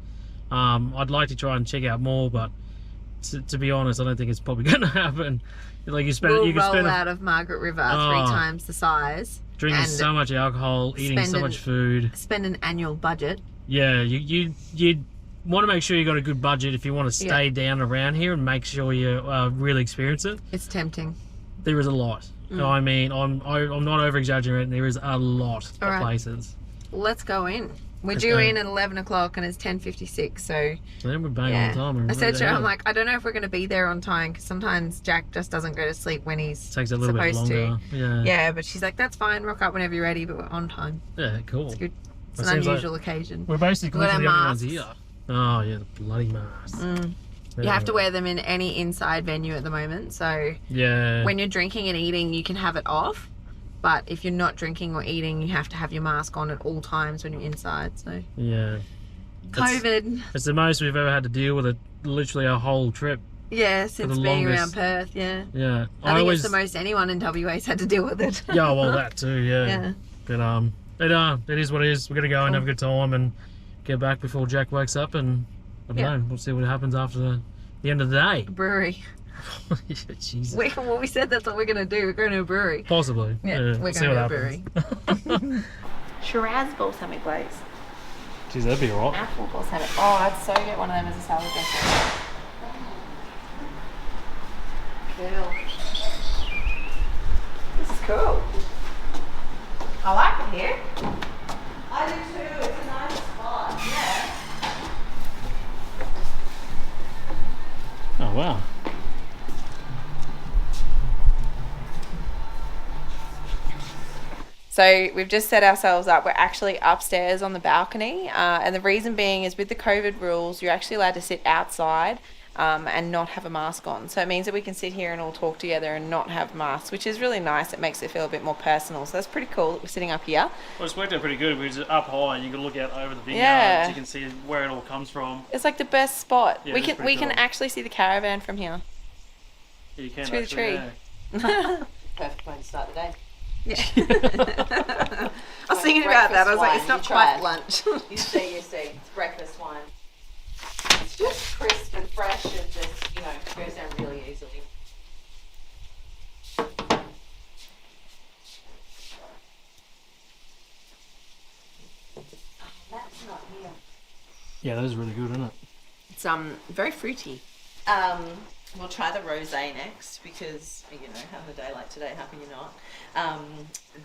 I'd like to try and check out more, but to be honest, I don't think it's probably going to happen. Like you We'll can roll spend out of Margaret River 3 times the size. drinking and so much alcohol, eating so spend much food. Spend an annual budget. Yeah, you want to make sure you got a good budget if you want to stay down around here and make sure you really experience it. It's tempting. There is a lot. I mean, I'm not over exaggerating. There is a lot of All right. places. Let's go in. We're due in at 11 o'clock and it's 10:56, so Then we're bang on time. I said to her, I'm like, I don't know if we're going to be there on time because sometimes Jack just doesn't go to sleep when he's takes a little bit supposed longer. to. Yeah. Yeah, but she's like, that's fine, rock up whenever you're ready, but we're on time. Yeah, cool. It's good. It's It an seems like unusual occasion. We're basically We've the got only our ones masks. here. Oh yeah, the bloody masks. You have to wear them in any inside venue at the moment, so Yeah. when you're drinking and eating, you can have it off. But if you're not drinking or eating, you have to have your mask on at all times when you're inside. So Yeah. COVID. It's the most we've ever had to deal with it. Literally our whole trip. Yeah, since the being longest. around Perth, yeah. Yeah. I think it's the most anyone in WA's had to deal with it. Yeah, well that too. Yeah. Yeah. But it is what it is. We're gonna go and have a good time and get back before Jack wakes up, and I don't know. We'll see what happens after the end of the day. Brewery. Jesus. We said that's what we're going to do. We're going to a brewery. Possibly. Yeah, We'll we're see going to what a happens. brewery. Shiraz balsamic glaze. Jeez, that'd be alright. Apple balsamic. Oh, I'd so get one of them as a salad dressing. Cool. This is cool. I like it here. I do too. It's a nice spot. Yeah. Oh wow. So we've just set ourselves up. We're actually upstairs on the balcony, and the reason being is with the COVID rules, you're actually allowed to sit outside and not have a mask on. So it means that we can sit here and all talk together and not have masks, which is really nice. It makes it feel a bit more personal. So that's pretty cool that we're sitting up here. Well, it's worked out pretty good. We're up high and you can look out over the vineyard. Yeah. So you can see where it all comes from. It's like the best spot. Yeah, we it's can pretty can cool. actually see the caravan from here. Yeah, you can Through the actually, tree. yeah. Perfect way to start the day. Yeah. I was thinking about that. I was like, it's not Breakfast quite wine, lunch. You see. It's breakfast wine. It's just crisp and fresh and just, goes down really easily. That's not here. Yeah, that is really good, isn't it? It's very fruity. We'll try the rosé next because, having a day like today, how can you not?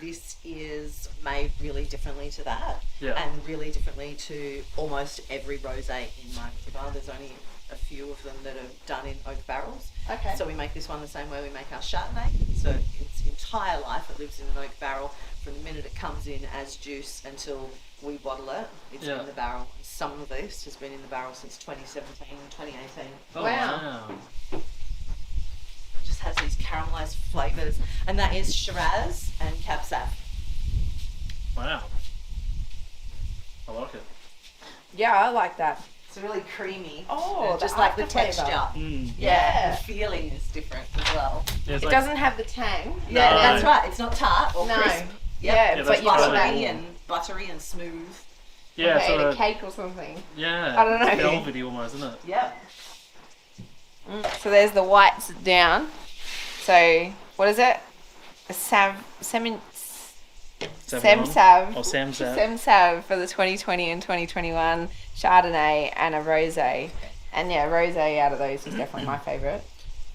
This is made really differently to that, and really differently to almost every rosé in Margaret River. There's only a few of them that are done in oak barrels. Okay. So we make this one the same way we make our Chardonnay. So its entire life it lives in an oak barrel from the minute it comes in as juice until we bottle it. It's in the barrel. Some of this has been in the barrel since 2017 and 2018. Oh, Wow. Just has these caramelized flavors, and that is Shiraz and Cab Sav. Wow. I like it. Yeah, I like that. It's really creamy. Oh, just the like the afterflavour. texture. Mm. Yeah, the feeling is different as well. Yeah, it's It like, doesn't have the tang. Yeah, No. that's right. It's not tart or No. crisp. Yeah, Yeah, but that's you got Buttery that. and buttery and smooth. yeah, Ate sort a of, cake or something. yeah. I don't know. Velvety almost, isn't it? Yep. So there's the whites down. So what is it? A Sem Sav. Oh, Sam Sav. Sem Sav for the 2020 and 2021 Chardonnay and a rosé. And yeah, rosé out of those was definitely my favourite.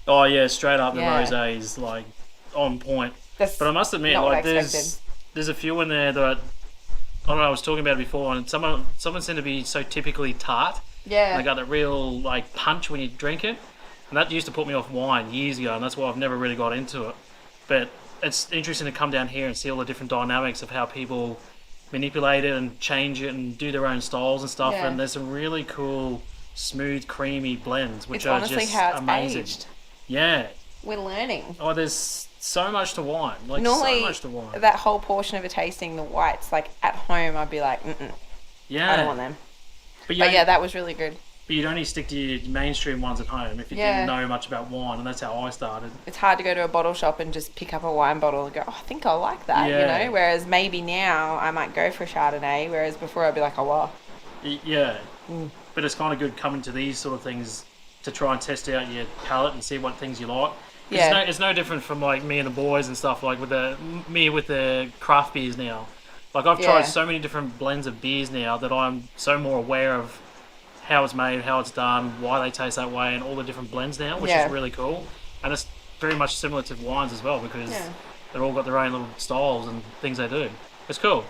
Oh yeah, straight up the Yeah. rosé is like on point. That's But I must admit, not what I like there's a few in there that I don't know. I was talking about it before, and someone seemed to be so typically tart. Yeah. They got that real like punch when you drink it, and that used to put me off wine years ago, and that's why I've never really got into it. But it's interesting to come down here and see all the different dynamics of how people manipulate it and change it and do their own styles and stuff. Yeah. And there's some really cool, smooth, creamy blends, which It's are honestly just how it's amazing. aged. Yeah. We're learning. Oh, there's so much to wine. Like Normally, so much to wine. that whole portion of a tasting, the whites, like at home, I'd be like, Yeah. I don't want them. But But yeah, that was really good. But you'd only stick to your mainstream ones at home if you Yeah. didn't know much about wine, and that's how I started. It's hard to go to a bottle shop and just pick up a wine bottle and go, oh, I think I like that, Yeah. Whereas maybe now I might go for Chardonnay, whereas before I'd be like, oh, wow. Yeah. But it's kind of good coming to these sort of things to try and test out your palate and see what things you like. Yeah. It's no different from like me and the boys and stuff, like with the craft beers now. Like I've Yeah. tried so many different blends of beers now that I'm so more aware of how it's made, how it's done, why they taste that way, and all the different blends now, which Yeah. is really cool. And it's very much similar to wines as well because Yeah. they've all got their own little styles and things they do. It's cool.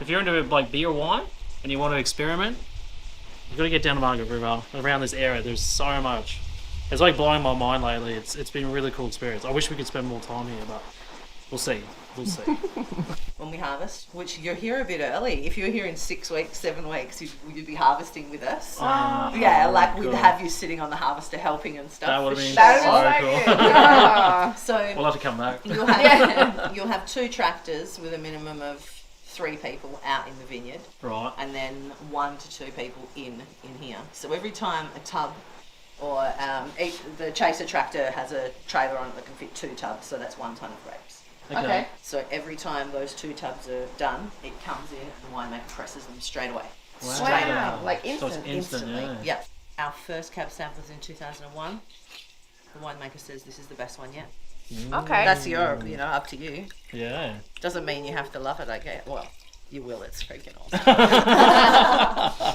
If you're into like beer or wine, and you want to experiment, you've got to get down to Margaret River. Around this area, there's so much. It's like blowing my mind lately. It's been a really cool experience. I wish we could spend more time here, but we'll see. We'll see. When we harvest, which you're here a bit early. If you're here in 6 weeks, 7 weeks, you'd be harvesting with us. Yeah, like we'd have you sitting on the harvester helping and stuff. That would have been That so cool. So We'll have to come back. you'll have 2 tractors with a minimum of 3 people out in the vineyard. Right. And then 1 to 2 people in here. So every time a tub or the chaser tractor has a trailer on it that can fit 2 tubs, so that's 1 ton of grapes. Okay. So every time those 2 tubs are done, it comes in and the winemaker presses them straight away. Wow. Like So it's instant. instant, Instantly. yeah. Our first cab sample was in 2001. The winemaker says this is the best one yet. Okay. That's up to you. Yeah. Doesn't mean you have to love it, okay? Well, you will, it's freaking awesome.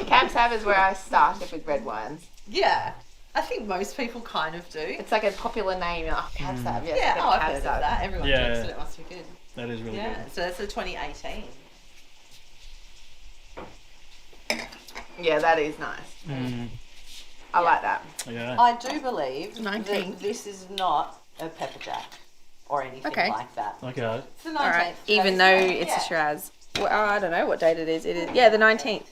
Cab Sav is where I started with red wines. Yeah. I think most people kind of do. It's like a popular name. You're like, Cab Sav. Yes, Yeah, I've Cab heard of Sav. that. Everyone Yeah. drinks it, it must be good. That is really Yeah, good. so that's the 2018. Yeah, that is nice. I like that. Yeah. I do believe 19th. that this is not a pepper jack or anything Okay. like that. Okay. It's the 19th. All right. Even though it's a Shiraz. Well, I don't know what date it is. It is. Yeah, the 19th.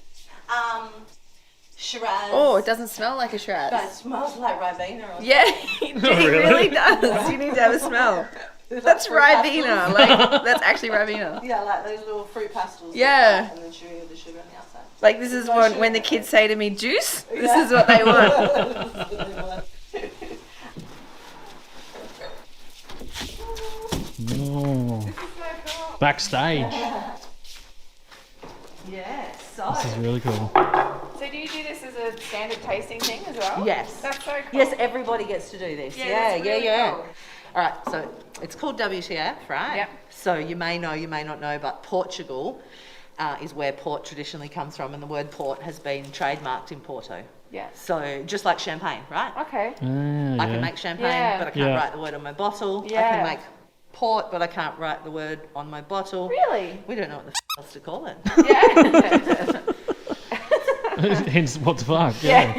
Shiraz. Oh, it doesn't smell like a Shiraz. But it smells like Ribena or Yeah, it really? really does. You need to have a smell. That's fruit Ribena. Like, that's actually Ribena. Yeah, like those little fruit pastels. Yeah. And then the sugar on the outside. Like, this is when the kids say to me, juice, this is what they want. Oh. Backstage. Yeah, so. This is really cool. So do you do this as a standard tasting thing as well? Yes. That's so cool. Yes, everybody gets to do this. that's really cool. All right, so it's called WTF, right? Yep. So you may know, you may not know, but Portugal is where port traditionally comes from, and the word port has been trademarked in Porto. Yeah. So just like champagne, right? Okay. I can make champagne, Yeah. but I can't Yeah. write the word on my bottle. I Yeah. can make port, but I can't write the word on my bottle. Really? We don't know what the else to call it. Yeah. Hence, what the fuck? Yeah.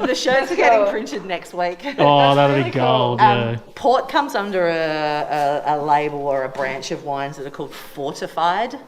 The shirts are getting printed next week. Oh, that'll really be gold. cool. Yeah. Port comes under a label or a branch of wines that are called fortified.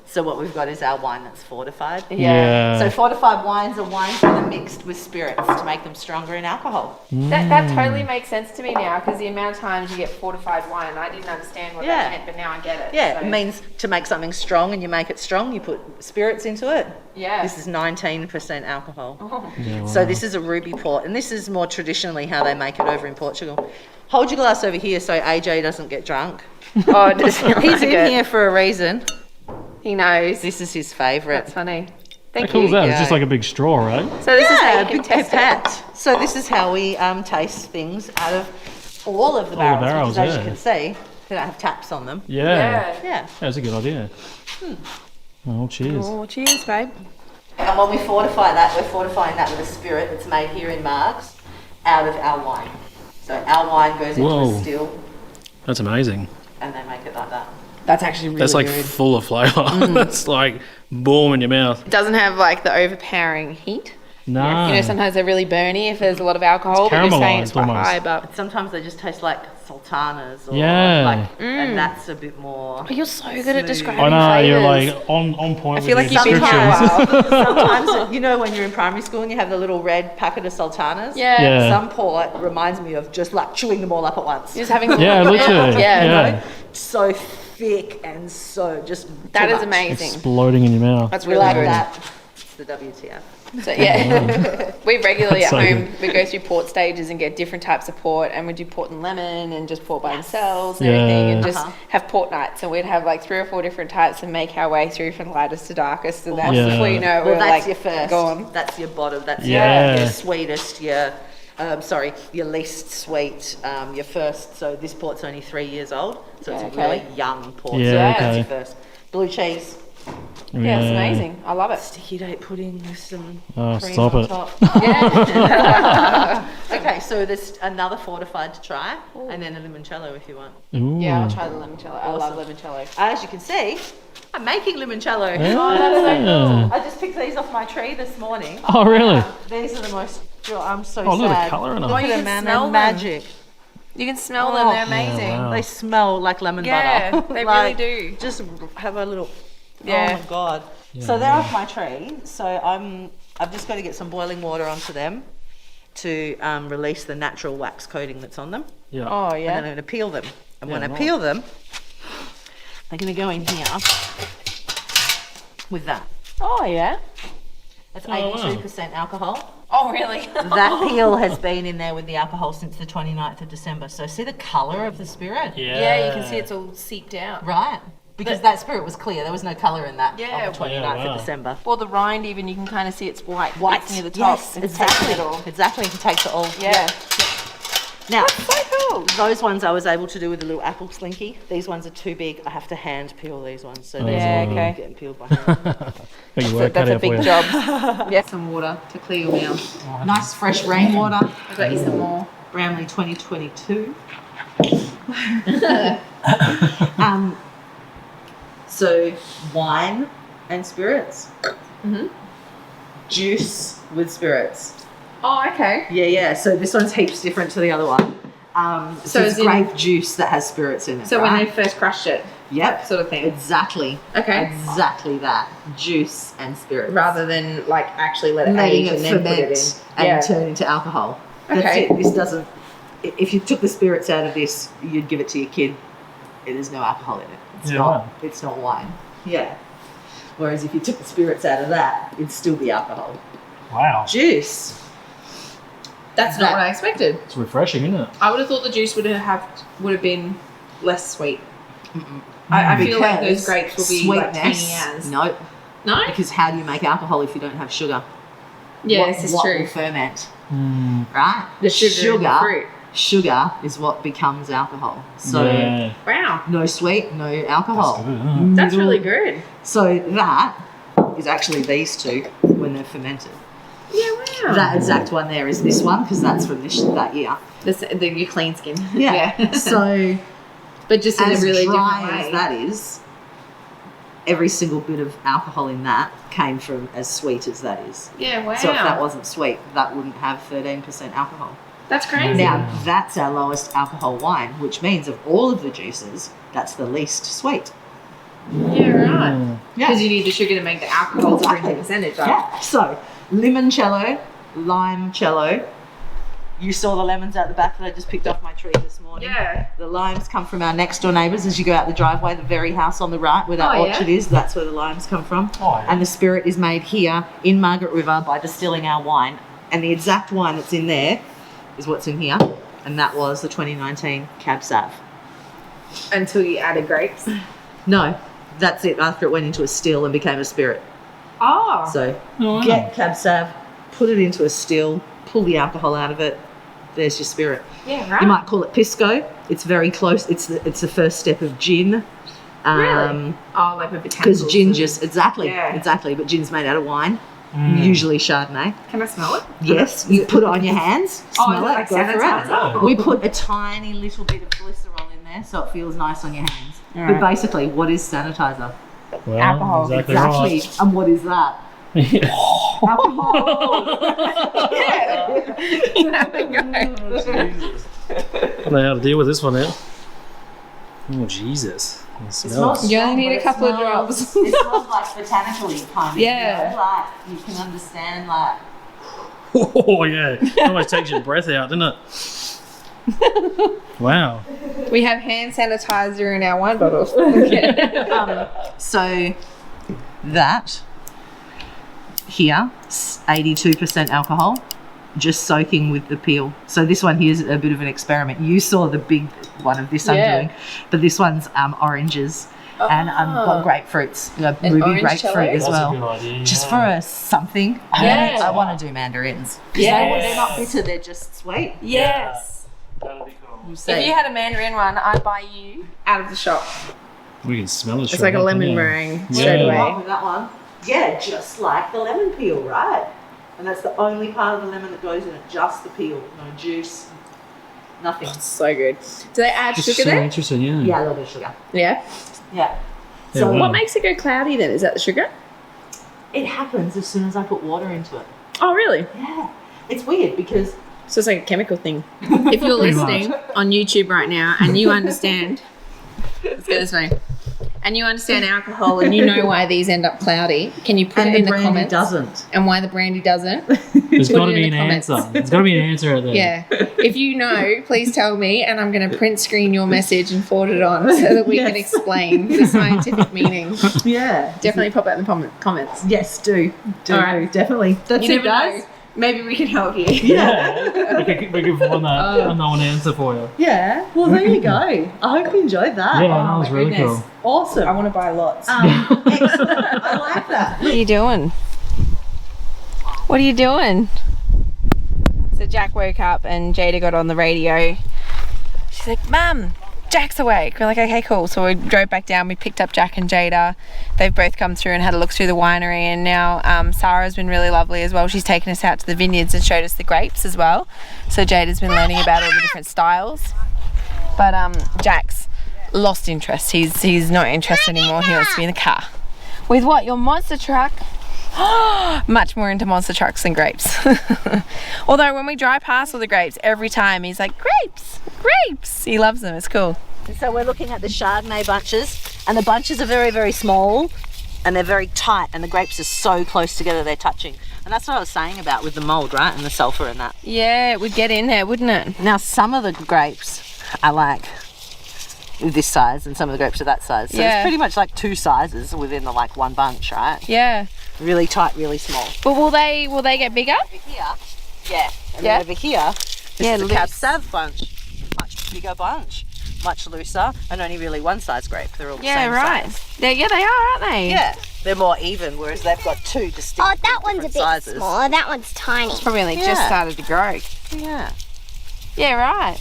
So what we've got is our wine that's fortified. Yeah. So fortified wines are wines that are mixed with spirits to make them stronger in alcohol. That totally makes sense to me now, because the amount of times you get fortified wine, I didn't understand what Yeah. that meant, but now I get it. Yeah, So, it means to make something strong and you make it strong, you put spirits into it. Yeah. This is 19% alcohol. Yeah, wow. So this is a ruby port, and this is more traditionally how they make it over in Portugal. Hold your glass over here so AJ doesn't get drunk. Oh, does he He's like in it? here for a reason. He knows. This is his favourite. That's funny. How Thank cool you. is that? It's Yeah. just like a big straw, right? So this is how Yeah, you can big test it. pipette. So this is how we taste things out of all of the barrels. barrels, because as yeah. you can see, they don't have taps on them. Yeah. Yeah. Yeah. That's a good idea. Oh, cheers. Oh, cheers, babe. And when we fortify that, we're fortifying that with a spirit that's made here in Margs out of our wine. So our wine goes into Whoa. a still That's amazing. and they make it like that. That's actually really That's like good. full of flavour. That's like boom in your mouth. It doesn't have like the overpowering heat. No. You know, sometimes they're really burny if there's a lot of alcohol, but you're saying it's caramelised quite almost. high, but Sometimes they just taste like sultanas or Yeah. and that's a bit more. oh, you're so good at describing I know, you're flavours. like on point I feel with like your you've been here a descriptions. while. Sometimes, you know, when you're in primary school and you have the little red packet of sultanas? Yeah. Yeah. Some port reminds me of just like chewing them all up at once. Just having Yeah, literally. Yeah. So thick and so just. That too is much. amazing. Exploding in your mouth. That's We really like good. that. It's the WTF. So yeah, we regularly That's at so home we go through port stages and get different types of port, and we do port and lemon and just port by themselves and everything, and just have port nights, and we'd have like 3 or 4 different types and make our way through from lightest to darkest, and that's Yeah. before you know it, Well, we're that's like your first. gone. That's your bottom. That's Yeah. your sweetest. Your least sweet. Your first. So this port's only 3 years old. So Yeah, it's a okay. really young port. Yeah, so that's okay. your first. Blue cheese. Yeah, it's amazing. I love it. Sticky date pudding with some Oh, cream stop on it. top. Yeah. Okay, so there's another fortified to try, and then a limoncello if you want. Ooh. Yeah, I'll try the limoncello. I love Awesome. limoncello. As you can see, I'm making limoncello. Yeah. That's so cool. I just picked these off my tree this morning. Oh, really? These are the most. I'm so Oh, look at the sad. colour in them. Look you at can them, man. smell They're them. magic. You can smell them. They're amazing. wow. They smell like lemon Yeah, butter. they Like, really do. Just have a little. Yeah. Oh my god. So they're off my tree. So I've just got to get some boiling water onto them to release the natural wax coating that's on them. Yeah. Oh, And then yeah. I'm going to peel them. And when I nice. peel them, I'm going to go in here with that. Oh, yeah. That's wow. 82% alcohol. Oh, really? That peel has been in there with the alcohol since the 29th of December. So see the colour of the spirit? Yeah, you can see it's all seeped out. Right. Because that spirit was clear. There was no colour in that Yeah. on the 29th Yeah, wow. of December. Or the rind even, you can kind of see it's white. White. It's near the top. Yes, It's exactly. taken it all. Exactly. It takes it all. Yeah. Now, So cool. those ones I was able to do with a little apple slinky. These ones are too big. I have to hand peel these ones. So these Yeah, are okay. getting peeled by hand. Got your work cut That's a out for big you. job. Yeah. Some water to clear your mouth. Nice fresh rainwater. I've got you some more. Bramley 2022. So wine and spirits. Mhm. Juice with spirits. Oh, okay. Yeah. So this one's heaps different to the other one. So it's as in- grape juice that has spirits in it. So when right? they first crushed it, Yep. sort of thing. Exactly. Okay. Exactly that. Juice and spirits. Rather than like actually let it letting age it and then put it in. ferment and Yeah. turn into alcohol. That's Okay. it. This doesn't. If you took the spirits out of this, you'd give it to your kid. There's no alcohol in it. It's Yeah, not. right. It's not wine. Yeah. Whereas if you took the spirits out of that, it'd still be alcohol. Wow. Juice. That's not what I expected. It's refreshing, isn't it? I would have thought the juice would have been less sweet. I feel like those Because grapes will be like sweetness. tangy as. No, No? because how do you make alcohol if you don't have sugar? Yeah, what, this is what true. will ferment, Mm. right? The sugar in the fruit. Sugar is what becomes alcohol. So yeah. Wow. no sweet, no alcohol. That's good, isn't it? That's really good. So that is actually these two when they're fermented. Yeah, wow. That exact one there is this one because that's from that year. Your clean skin. Yeah. So but just in as a really dry different way. as that is, every single bit of alcohol in that came from as sweet as that is. Yeah, wow. So if that wasn't sweet, that wouldn't have 13% alcohol. That's crazy. Now, that's our lowest alcohol wine, which means of all of the juices, that's the least sweet. Yeah, right. Mm. Because you need the sugar to make the alcohol to bring the percentage up. Yeah. So, limoncello, limecello. You saw the lemons out the back that I just picked off my tree this morning. Yeah. The limes come from our next door neighbours as you go out the driveway, the very house on the right where that Oh, yeah? orchard is, that's where the limes come from. Oh, yeah. And the spirit is made here in Margaret River by distilling our wine. And the exact wine that's in there is what's in here. And that was the 2019 Cab Sav. Until you added grapes. No, that's it after it went into a still and became a spirit. Oh. So Oh, wow. get Cab Sav, put it into a still, pull the alcohol out of it. There's your spirit. Yeah, right. You might call it pisco. It's very close. It's the first step of gin. Really? Oh, like with the Because tentacles gin and- just exactly. But gin's made out of wine, usually Chardonnay. Can I smell it? Yes, you put it on your hands. Oh, Smell is it it. like Go for sanitizer? it. We put a tiny little bit of glycerol in there, so it feels nice on your hands. Alright. But basically, what is sanitizer? Well, Alcohol. Exactly. Exactly. And what is that? Right. Alcohol. Jesus. I don't know how to deal with this one now. Oh, Jesus. It smells. You only need a But it couple of smells- drops. It smells like botanically kind of. Yeah. You know, like you can understand like. Oh, yeah. It almost takes your breath out, doesn't it? Wow. We have hand sanitizer in our wine bottles. So that here, 82% alcohol, just soaking with the peel. So this one here's a bit of an experiment. You saw the big one of this I'm Yeah. doing, but this one's oranges and got grapefruits, An ruby orange grapefruit cello? as That's well. a good idea. Just yeah. for something. Yeah. I want to do mandarins. Yes. They're not bitter, they're just sweet. Yes. That'd be cool. We'll If see. you had a mandarin one, I'd buy you out of the shop. We can smell it. It's like a lemon meringue straight Yeah. away. What with that one? Yeah, just like the lemon peel, right? And that's the only part of the lemon that goes in it, just the peel, no juice, nothing. So good. Do they add It's sugar so there? interesting, yeah. Yeah, a little bit of sugar. Yeah. Yeah. So What makes it go cloudy then? Is that the sugar? It happens as soon as I put water into it. Oh, really? Yeah. It's weird because So it's like a chemical thing. If you're listening on YouTube right now and you understand, let's get this way, and you understand alcohol and you know why these end up cloudy, can you put it in the comments? doesn't. And why the brandy doesn't? There's Put got to it be in an the comments. answer. There's got to be an answer out there. Yeah. If you know, please tell me, and I'm going to print screen your message and forward it on so that we can explain the scientific meaning. Yeah. Definitely pop it in the comments. Yes, do. All right. Definitely. That's You it, never guys. know. Maybe we can help you. Yeah. we can find that unknown answer for you. Yeah. Well, there you go. I hope you enjoyed that. Yeah, that was really goodness. cool. Awesome. I want to buy lots. Excellent. I like that. What are you doing? What are you doing? So Jack woke up and Jada got on the radio. She's like, Mum, Jack's awake. We're like, okay, cool. So we drove back down. We picked up Jack and Jada. They've both come through and had a look through the winery. And now Sarah's been really lovely as well. She's taken us out to the vineyards and showed us the grapes as well. So Jada's been learning about all the different styles. But Jack's lost interest. He's not interested anymore. He wants to be in the car. With what? Your monster truck? Much more into monster trucks than grapes. Although when we drive past all the grapes, every time he's like, grapes, grapes. He loves them. It's cool. So we're looking at the Chardonnay bunches, and the bunches are very, very small, and they're very tight, and the grapes are so close together they're touching. And that's what I was saying about with the mould, right, and the sulphur and that. Yeah, it would get in there, wouldn't it? Now, some of the grapes are like this size, and some of the grapes are that size. So Yeah. it's pretty much like two sizes within the like one bunch, right? Yeah. Really tight, really small. But will they get bigger? Over here, yeah. And Yeah. then over here, this Yeah, is a loose. Cab Sav bunch. Much bigger bunch, much looser, and only really one size grape. They're all the Yeah, same right. size. They are, aren't they? Yeah, they're more even, whereas they've got two distinct Oh, that one's a different bit sizes. smaller. That one's tiny. It's probably only just Yeah. started to grow. Yeah. Yeah, right.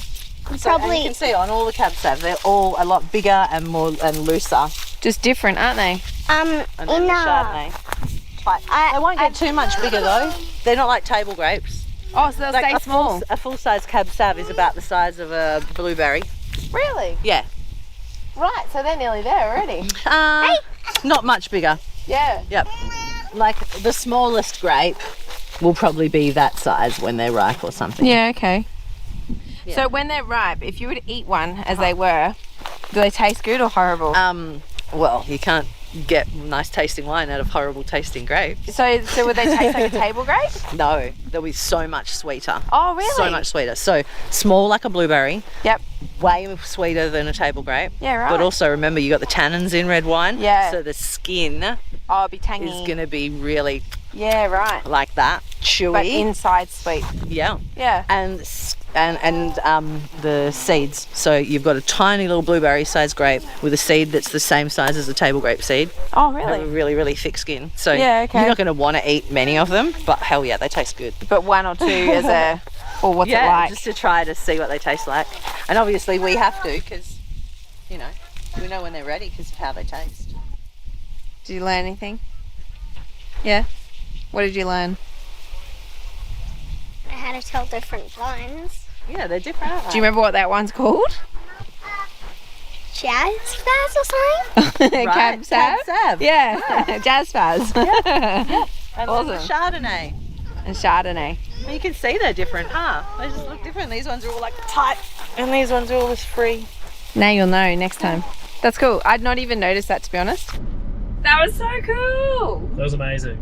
So, and Probably. you can see on all the Cab Sav, they're all a lot bigger and more and looser. Just different, aren't they? And then In the Chardonnay. They won't get too much bigger though. They're not like table grapes. Oh, so they'll Like stay small. A full-size Cab Sav is about the size of a blueberry. Really? Yeah. Right, so they're nearly there already. Not much bigger. Yeah. Yep. Like the smallest grape will probably be that size when they're ripe or something. Yeah, okay. Yeah. So when they're ripe, if you were to eat one as they were, do they taste good or horrible? Well, you can't get nice tasting wine out of horrible tasting grapes. So would they taste like a table grape? No, they'll be so much sweeter. Oh, really? So much sweeter. So small like a blueberry, Yep. way sweeter than a table grape. Yeah, right. But also remember you got the tannins in red wine. Yeah. So the skin Oh, it'd be tangy. is going to be really Yeah, right. like that, chewy. But inside sweet. Yeah. Yeah. And the seeds. So you've got a tiny little blueberry sized grape with a seed that's the same size as a table grape seed. Oh, Have a really? really, really thick skin. So Yeah, okay. you're not going to want to eat many of them, but hell yeah, they taste good. But one or two as a, or what's it Yeah, like? just to try to see what they taste like. And obviously we have to because, you know, we know when they're ready because of how they taste. Did you learn anything? Yeah? What did you learn? How to tell different wines. Yeah, they're different, aren't they? Do you remember what that one's called? Jazz faz or something? Right, Cab Sav? Cab Sav. Yeah. Jazz Faz. And Awesome. then the Chardonnay. And Chardonnay. You can see they're different, huh? They just look different. These ones are all like tight and these ones are all this free. Now you'll know next time. That's cool. I'd not even noticed that, to be honest. That was so cool. That was amazing.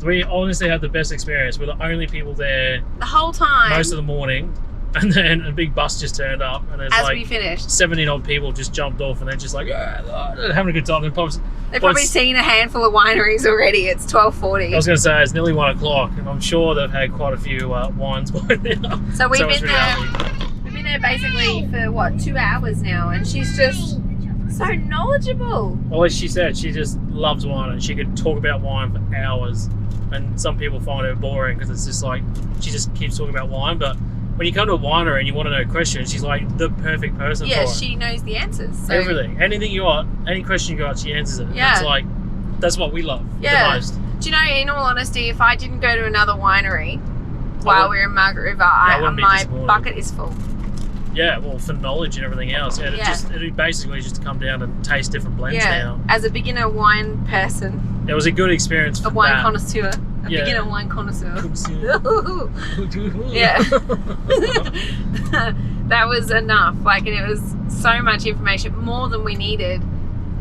We honestly had the best experience. We're the only people there The whole time. most of the morning, and then a big bus just turned up, and there's as like we finished. 70 odd people just jumped off, and they're just like having a good time. They've probably seen a handful of wineries already. It's 12:40. I was going to say it's nearly 1 o'clock, and I'm sure they've had quite a few wines by now. So we've it's been really there. lovely. We've been there basically for what, 2 hours now, and she's just so knowledgeable. Well, as she said, she just loves wine, and she could talk about wine for hours. And some people find her boring because it's just like she just keeps talking about wine. But when you come to a winery and you want to know questions, she's like the perfect person Yeah, for it. she knows the answers. So. Everything, anything you got, any question you got, she answers it. Yeah. It's like that's what we love Yeah. the most. Do you know, in all honesty, if I didn't go to another winery while we were in Margaret River, I wouldn't be my disappointed. bucket is full. Yeah, well, for knowledge and everything else. Yeah, it'd basically just come down and taste different blends now. As a beginner wine person. It was a good experience for a wine that. Connoisseur. A beginner wine connoisseur. Yeah. That was enough. Like, and it was so much information, more than we needed.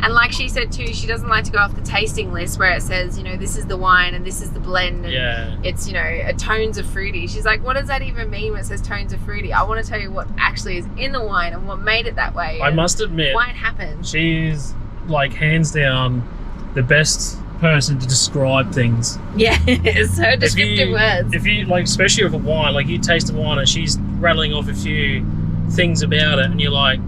And like she said too, she doesn't like to go off the tasting list where it says, you know, this is the wine and this is the blend and it's, you know, tones of fruity. She's like, what does that even mean when it says tones of fruity? I want to tell you what actually is in the wine and what made it that way. I must admit, why it happened. She's like hands down the best person to describe things. Yeah, so descriptive words. If you like, especially with a wine, like you taste a wine and she's rattling off a few things about it and you're like,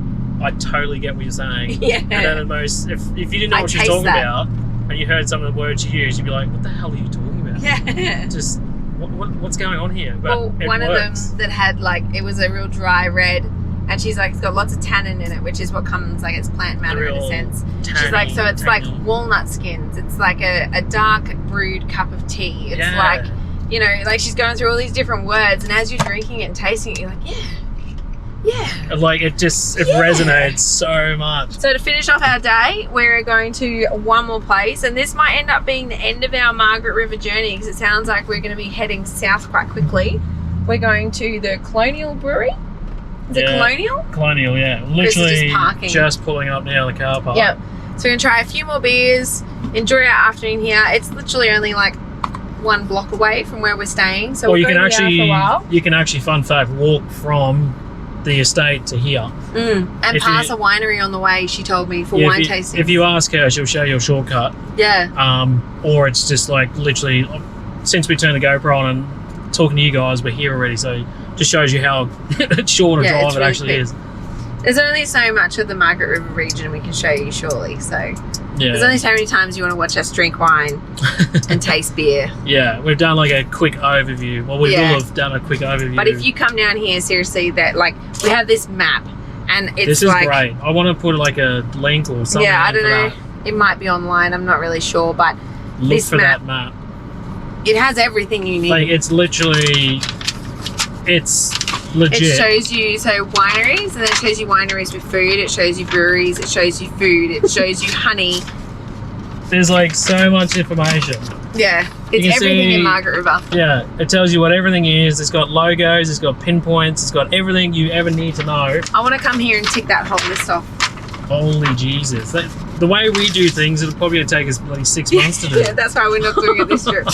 I totally get what you're saying. Yeah. And then at most, if you didn't know what she's talking about and you heard some of the words she used, you'd be like, what the hell are you talking about? Yeah. Just, what's going on here? But well, one of them that had like, it was a real dry red and she's like, it's got lots of tannin in it, which is what comes, like, it's plant matter in a sense. She's like, so it's like walnut skins. It's like a dark brewed cup of tea. It's like, you know, like she's going through all these different words and as you're drinking it and tasting it, you're like, yeah. Like it resonates so much. So to finish off our day, we're going to one more place, and this might end up being the end of our Margaret River journey because it sounds like we're going to be heading south quite quickly. We're going to the Colonial Brewery. Is it Colonial? Colonial, yeah. Literally just pulling up now the car park. Yep. So we're going to try a few more beers, enjoy our afternoon here. It's literally only like 1 block away from where we're staying. So we'll go here for a while. You can actually, fun fact, walk from the estate to here. And pass a winery on the way, she told me, for wine tasting. If you ask her, she'll show you a shortcut. Yeah. Or it's just like literally, since we turned the GoPro on and talking to you guys, we're here already, so it just shows you how short a drive it actually is. There's only so much of the Margaret River region we can show you surely, so there's only so many times you want to watch us drink wine and taste beer. Yeah, we've done like a quick overview. Well, we will have done a quick overview. But if you come down here, seriously, that like we have this map and it's this is like, great. I want to put like a link or something. Yeah, I don't know. It might be online. I'm not really sure, but look for that map. It has everything you need. Like it's literally, it's legit. It shows you wineries, and then it shows you wineries with food. It shows you breweries. It shows you food. It shows you honey. There's like so much information. Yeah, it's everything in Margaret River. Yeah, it tells you what everything is. It's got logos. It's got pinpoints. It's got everything you ever need to know. I want to come here and tick that whole list off. Holy Jesus! The way we do things, it'll probably take us like 6 months to do. Yeah, that's why we're not doing it this trip.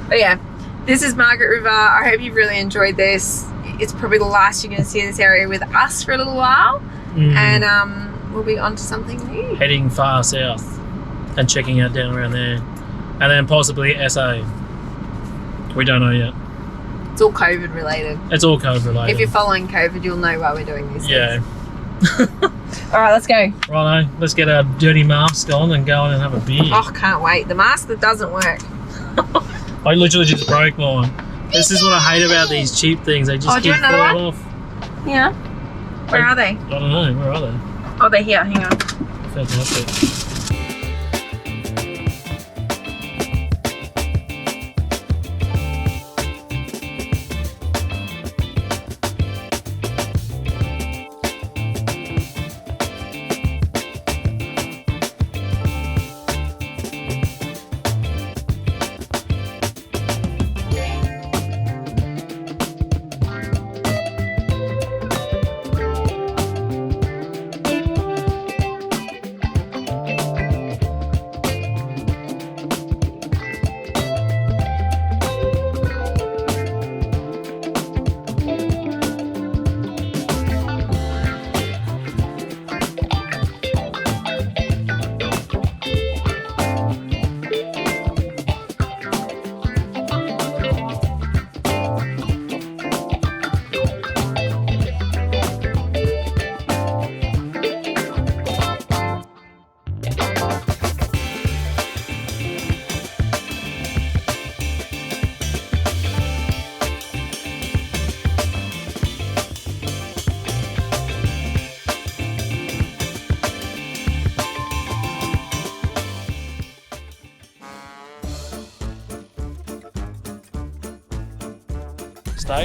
But yeah, this is Margaret River. I hope you've really enjoyed this. It's probably the last you're going to see in this area with us for a little while, and we'll be on to something new. Heading far south and checking out down around there, and then possibly SA. We don't know yet. It's all COVID related. It's all COVID related. If you're following COVID, you'll know why we're doing these things. All right, let's go. Righto, let's get our dirty mask on and go on and have a beer. Oh, can't wait. The mask that doesn't work. I literally just broke mine. This is what I hate about these cheap things. They just keep falling off. Yeah. Where are they? I don't know. Where are they? Oh, they're here. Hang on. Fantastic.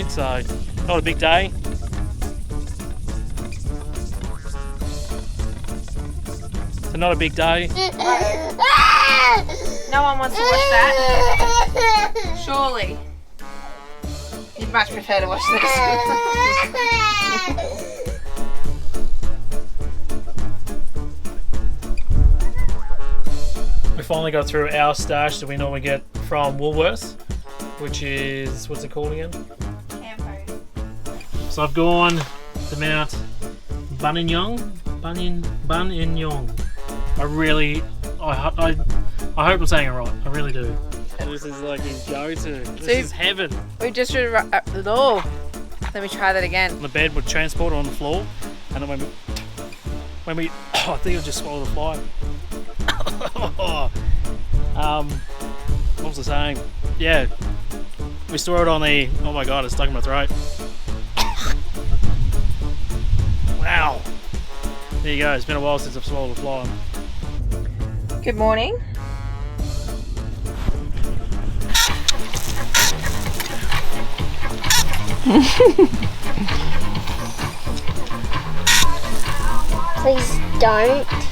So not a big day. but not a big day. No one wants to watch that. Surely. You'd much prefer to watch this. We finally got through our stash that we normally get from Woolworths, which is, what's it called again? Campo. So I've gone to Mount Buninyong. I hope I'm saying it right. I really do. This is like his go-to. This is heaven. We just let me try that again. The bed would transport on the floor, and then when we oh, I think it would just swallow the fly. What was I saying? Yeah, we store it on the. Oh my god, it's stuck in my throat. Wow. There you go. It's been a while since I've swallowed a fly. Good morning. Please don't.